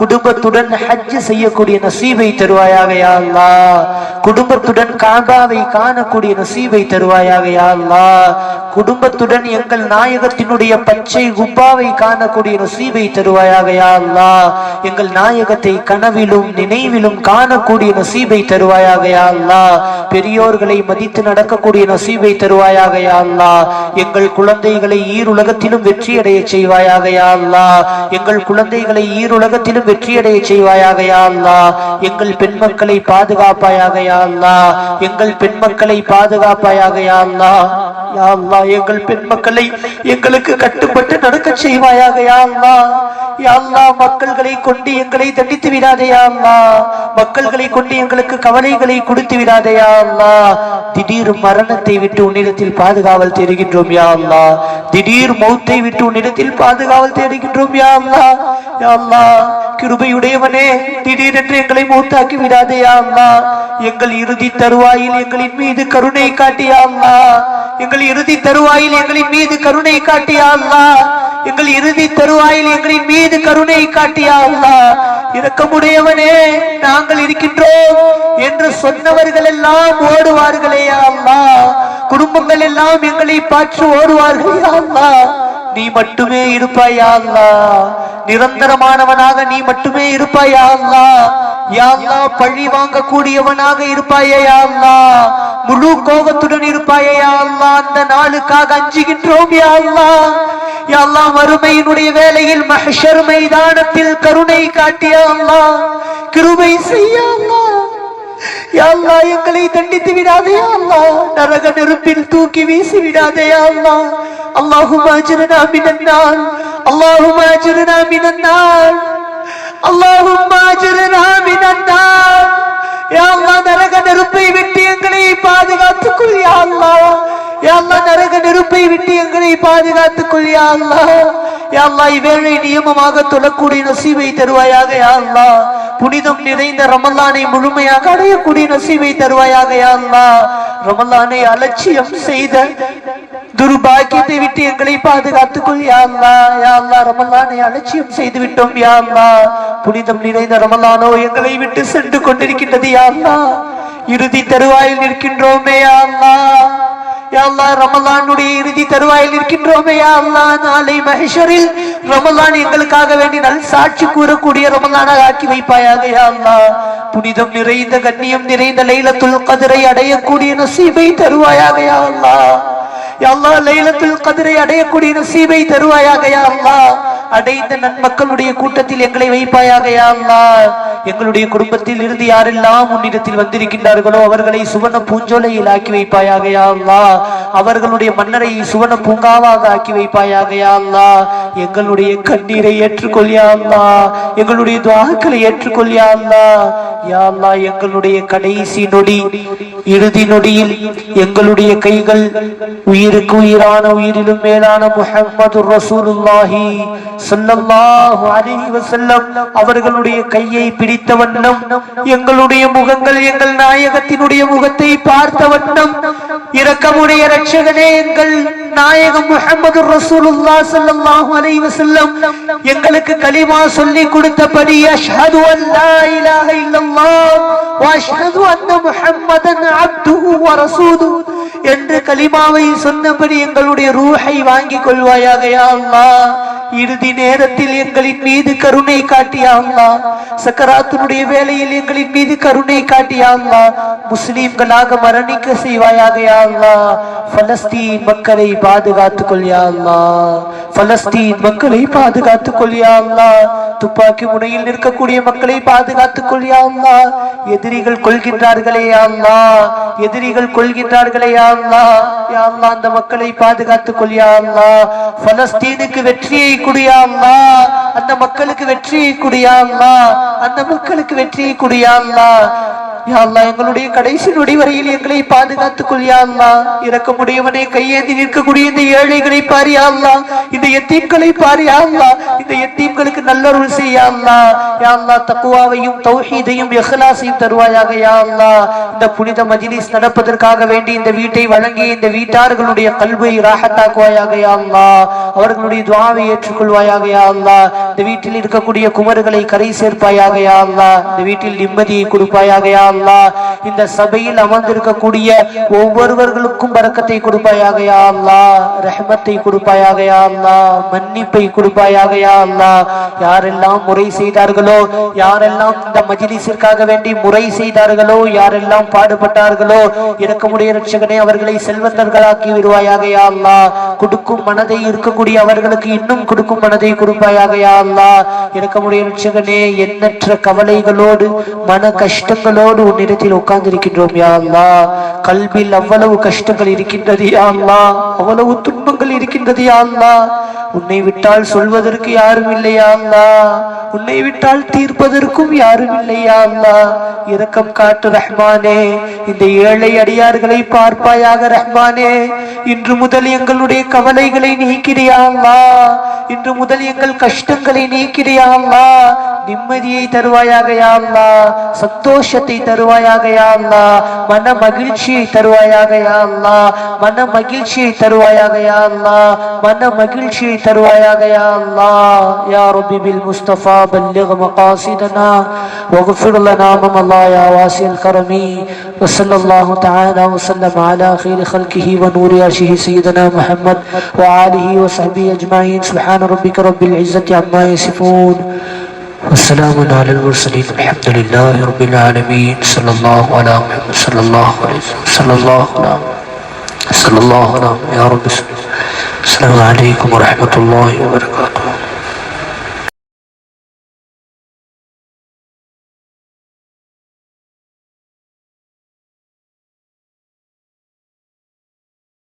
குடும்பத்துடன் ஹஜ் செய்யக்கூடிய நசீபை தருவாயாக யா அல்லாஹ். குடும்பத்துடன் காபாவை காணக்கூடிய நசீபை தருவாயாக யா அல்லாஹ். குடும்பத்துடன் எங்கள் நாயகத்தினுடைய பச்சை குப்பாவை காணக்கூடிய நசீபை தருவாயாக யா அல்லாஹ். எங்கள் நாயகத்தை கனவிலும் நினைவிலும் காணக்கூடிய நசீபை தருவாயாக யா அல்லாஹ். பெரியோர்களை மதித்து நடக்கக்கூடிய நசீபை தருவாயாக யா அல்லாஹ். எங்கள் குழந்தைகளை ஈருலகத்திலும் வெற்றியடைய செய்வாயாக யா அல்லாஹ். எங்கள் குழந்தைகளை ஈருலகத்திலும் வெற்றியடைய செய்வாயாக யா அல்லாஹ். எங்கள் பெண் மக்களை பாதுகாப்பாயாக யா அல்லாஹ். எங்கள் பெண் மக்களை பாதுகாப்பாயாக யா அல்லாஹ். யா அல்லாஹ் எங்கள் பெண் மக்களை எங்களுக்கு கட்டுப்பட்டு நடக்க செய்வாயாக யா அல்லாஹ். யா அல்லாஹ் மக்கள்களை கொண்டு எங்களை தண்டித்து விடாதே யா அல்லாஹ். மக்கள்களை கொண்டு எங்களுக்கு கவலைகளை கொடுத்து விடாதே யா அல்லாஹ். திடீர் மரணத்தை விட்டு உன்னிடத்தில் பாதுகாவல் தேடுகின்றோம் யா அல்லாஹ். திடீர் மௌத்தை விட்டு உன்னிடத்தில் பாதுகாவல் தேடுகின்றோம் யா அல்லாஹ். யா அல்லாஹ் கிருபையுடையவனே, திடீரென்று எங்களை மௌத்தாக்கி விடாதே யா அல்லாஹ். எங்கள் இறுதி தருவாயில் எங்களின் மீது கருணை காட்டி யா அல்லாஹ். எங்கள் இறுதி தருவாயில் எங்களின் மீது கருணை காட்டி யா அல்லாஹ். எங்கள் இறுதி தருவாயில் எங்களின் மீது கருணை காட்டி யா அல்லாஹ். இரக்கமுடையவனே, நாங்கள் இருக்கின்றோம் என்று சொன்னவர்கள் எல்லாம் ஓடுவார்களே யா அல்லாஹ். குடும்பங்கள் எல்லாம் எங்களை பார்த்து ஓடுவார்கள் யா அல்லாஹ். நீ மட்டுமே இருப்பாய் யா அல்லாஹ். நிரந்தரமானவனாக நீ மட்டுமே இருப்பாய் யா அல்லாஹ். யா அல்லாஹ் பழி வாங்க கூடியவனாக இருப்பாயே யா அல்லாஹ். முழு கோபத்துடன் இருப்பாயே யா அல்லாஹ். அந்த நாளுக்காக அஞ்சுகின்றோம் யா அல்லாஹ். யா அல்லாஹ் மறுமையினுடைய வேளையில் மஹ்ஷர் மைதானத்தில் கருணை காட்டிய அல்லாஹ், கிருபை செய்ய அல்லாஹ். யா அல்லாஹ் எங்களை தண்டித்து விடாதே யா அல்லாஹ். நரக நெருப்பில் தூக்கி வீசி விடாதே யா அல்லாஹ். அல்லாஹும்ம அஜ்ரினா மினன் நார், அல்லாஹும்ம அஜ்ரினா மினன் நார், அல்லாஹும்ம அஜ்ரினா மினன் நார். யா அல்லாஹ் நரக நெருப்பை விட்டு எங்களை பாதுகாத்துக் கொள் யா அல்லாஹ். யா அல்லாஹ் நரக நெருப்பை விட்டு எங்களை பாதுகாத்துக் கொள் யா அல்லாஹ். யா அல்லாஹ் இவ்வேளை நியமமாக தொழக்கூடிய நசீபை தருவாயாக யா அல்லாஹ். புனிதம் நிறைந்த ரமலானை முழுமையாக அடையக்கூடிய நசீபை தருவாயாக யா அல்லாஹ். ரமலானை அலட்சியம் செய்த துர்பாக்கியத்தை விட்டு எங்களை பாதுகாத்துக் கொள் யா அல்லாஹ். யா அல்லாஹ் ரமலானை அலட்சியம் செய்து விட்டோம் யா அல்லாஹ். புனிதம் நிறைந்த ரமலானோ எங்களை விட்டு சென்று கொண்டிருக்கின்றது யா அல்லாஹ். இறுதி தருவாயில் நிற்கின்றோமே யா அல்லாஹ். யா அல்லாஹ் ரமலானுடைய இறுதி தருவாயில் இருக்கின்றோமே யா அல்லாஹ். நாளை மஹ்ஷரில் ரமலான் எங்களுக்காக வேண்டி நல் சாட்சி கூறக்கூடிய ரமலானாக ஆக்கி வைப்பாயாக யா அல்லாஹ். புனிதம் நிறைந்த கண்ணியம் நிறைந்த லைலத்துல் கத்ரை அடையக்கூடிய நசீபை தருவாயாக யா அல்லாஹ். யா அல்லாஹ் லைலத்துல் கத்ரை அடையக்கூடிய நசீபை தருவாயாக யா அல்லாஹ். அடைந்த நன்மக்களுடைய கூட்டத்தில் எங்களை வைப்பாயாக யா அல்லாஹ். எங்களுடைய குடும்பத்தில் இருந்து யாரெல்லாம் உன்னிடத்தில் வந்திருக்கின்றார்களோ அவர்களை சுவன பூஞ்சோலையில் ஆக்கி வைப்பாயாக யா அல்லாஹ். அவர்களுடைய மன்னரை சுவன பூங்காவாக ஆக்கி வைப்பாயாக யா அல்லாஹ். எங்களுடைய கண்ணீரை ஏற்றுக்கொள் யா அல்லாஹ். எங்களுடைய துஆக்களை ஏற்றுக்கொள் யா அல்லாஹ். யா அல்லாஹ் எங்களுடைய கடைசி நொடி, இறுதி நொடியில் எங்களுடைய கைகள் உயிருக்கு உயிரான உயிரிலும் மேலான முஹம்மது ரசூலுல்லாஹி ஸல்லல்லாஹு அலைஹி வஸல்லம் அவர்களுடைய கையை பிடித்த வண்ணம் எங்களுடைய முகங்கள் எங்கள் நாயகத்தினுடைய முகத்தை பார்த்த வண்ணம், இரக்கமுடைய இரட்சகனே எங்கள் நாயகம் முஹம்மது ரசூலுல்லாஹி ஸல்லல்லாஹு அலைஹி வஸல்லம் எங்களுக்கு கலிமா சொல்லி கொடுத்தபடி அஷ்ஹது அன் லா இலாஹ இல்லல்லாஹ் வ அஷ்ஹது அன்ன முஹம்மதன் அப்துஹு வ ரசூலுஹு என்று கலிமாவை சொன்னபடி எங்களுடைய ரூஹை வாங்கிக் கொள்வாயாக யா அல்லாஹ். இறுதி நேரத்தில் எங்களின் மீது கருணை காட்டியா அல்லாஹ், சக்கராத்தினுடைய வேளையில் எங்களின் மீது கருணை காட்டியா அல்லாஹ், முஸ்லிம்களாக மரணிக்க செய்வாயாக யா அல்லாஹ். பலஸ்தீன் மக்களை பாதுகாத்துக் கொள்யா அல்லாஹ், பலஸ்தீன் மக்களை பாதுகாத்துக் கொள்யா அல்லாஹ். துப்பாக்கி முனையில் நிற்கக்கூடிய மக்களை பாதுகாத்துக் கொள்யா அல்லாஹ். எதிரிகள் கொள்கின்றார்களே யா அல்லாஹ், எதிரிகள் கொள்கின்றார்களே யா அல்லாஹ், யா அல்லாஹ் அந்த மக்களை பாதுகாத்துக் கொள்யா அல்லாஹ். பலஸ்தீனுக்கு வெற்றியை குடியா அல்லாஹ், அந்த மக்களுக்கு வெற்றியை குடியா அல்லாஹ், அந்த மக்களுக்கு வெற்றியை குடியா அல்லாஹ். யா அல்லாஹ் எங்களுடைய கடைசி நொடி வரையில் எங்களை பாதுகாத்துக் கொள்யா அல்லாஹ். இரக்கமுடையவனை கையேந்தி நிற்கக்கூடிய இந்த ஏழைகளை பாரு யா அல்லாஹ், இந்த யத்தீம்களை பாரு யா அல்லாஹ், இந்த யத்தீம்களுக்கு நல்லருள் செய்யா அல்லாஹ். யா அல்லாஹ் தக்வாவையும் தௌஹீதையும் இஹ்லாஸையும் தருவாயாக யா அல்லாஹ். இந்த புனித மஜ்லிஸ் நடப்பதற்காக வேண்டி இந்த வீட்டை வழங்கி இந்த வீட்டார்களுடைய கல்வை ராஹத்தாக்குவாயாக யா அல்லாஹ். அவர்களுடைய துஆவை ஏற்றுக்கொள்வாயாக யா அல்லாஹ். இந்த வீட்டில் இருக்கக்கூடிய குமர்களை கரை சேர்ப்பாயாக யா அல்லாஹ். இந்த வீட்டில் நிம்மதியை கொடுப்பாயாக யா அல்லாஹ். இந்த சபையில் அமர்ந்திருக்கக்கூடிய ஒவ்வொருவர்களுக்கும் பரக்கத்தை கொடுப்பாயாக யா அல்லாஹ், ரஹ்மத்தை கொடுப்பாயாக யா அல்லாஹ், மன்னிப்பை கொடுப்பாயாக யா அல்லாஹ். யாரெல்லாம் முறை செய்தார்களோ, யாரெல்லாம் இந்த மஜ்லிஸிற்காக வேண்டி முறை செய்தார்களோ, யாரெல்லாம் பாடுபட்டார்களோ, இரக்கமுடைய இரட்சகனே அவர்களை செல்வந்தர்களாக்கி விடுவாயாக யா அல்லாஹ். கொடுக்கும் மனதை இருக்கக்கூடிய அவர்களுக்கு இன்னும் கொடுக்கும் மனதை கொடுப்பாயாக யா அல்லாஹ். இரக்கமுடைய இரட்சகனே எண்ணற்ற கவலைகளோடு மன கஷ்டங்களோடு உன்னிடத்தில் உட்கார்ந்திருக்கின்றோம் யா அல்லாஹ். கல்பில் அவ்வளவு கஷ்டங்கள் இருக்கின்றது யா அல்லாஹ், அவ்வளவு துன்பங்கள் இருக்கின்றது யா அல்லாஹ். உன்னை விட்டால் சொல்வதற்கு யாரும் இல்லையா அல்லாஹ், உன்னை விட்டால் தீர்ப்பதற்கும் யாரும் இல்லையா அல்லாஹ். இரக்கம் காட்டு ரஹ்மானே, இந்த ஏழை அடியார்களை பார்ப்பாயாக ரஹ்மானே. இன்று முதல் எங்களுடைய கவலைகளை நீக்கிறியா அல்லாஹ், இன்று முதல் எங்கள் கஷ்டங்களை நீக்கிறியா அல்லாஹ். நிம்மதியை தருவாயாக யா அல்லாஹ், சந்தோஷத்தை தருவாயாக யா அல்லாஹ், மன மகிழ்ச்சியை தருவாயாக யா அல்லாஹ், மன மகிழ்ச்சியை தருவாயாக யா அல்லாஹ், மன மகிழ்ச்சியை தருவாயாக யா அல்லாஹ். யா ரப்பி பில் முஸ்தஃபா பல்லிக் மகாசிதனா வக்ஃபிர் லனா மல்லா யா வாசில் கரமி. وصلى الله تعالى وسلم على خير خلقه ونور عرشه سيدنا محمد وآله وصحبه أجمعين. سبحان ربك رب العزة عما يصفون والسلام على المرسلين الحمد لله رب العالمين. صلى الله على محمد صلى الله عليه وسلم صلى الله على يا رب. السلام عليكم ورحمة الله وبركاته.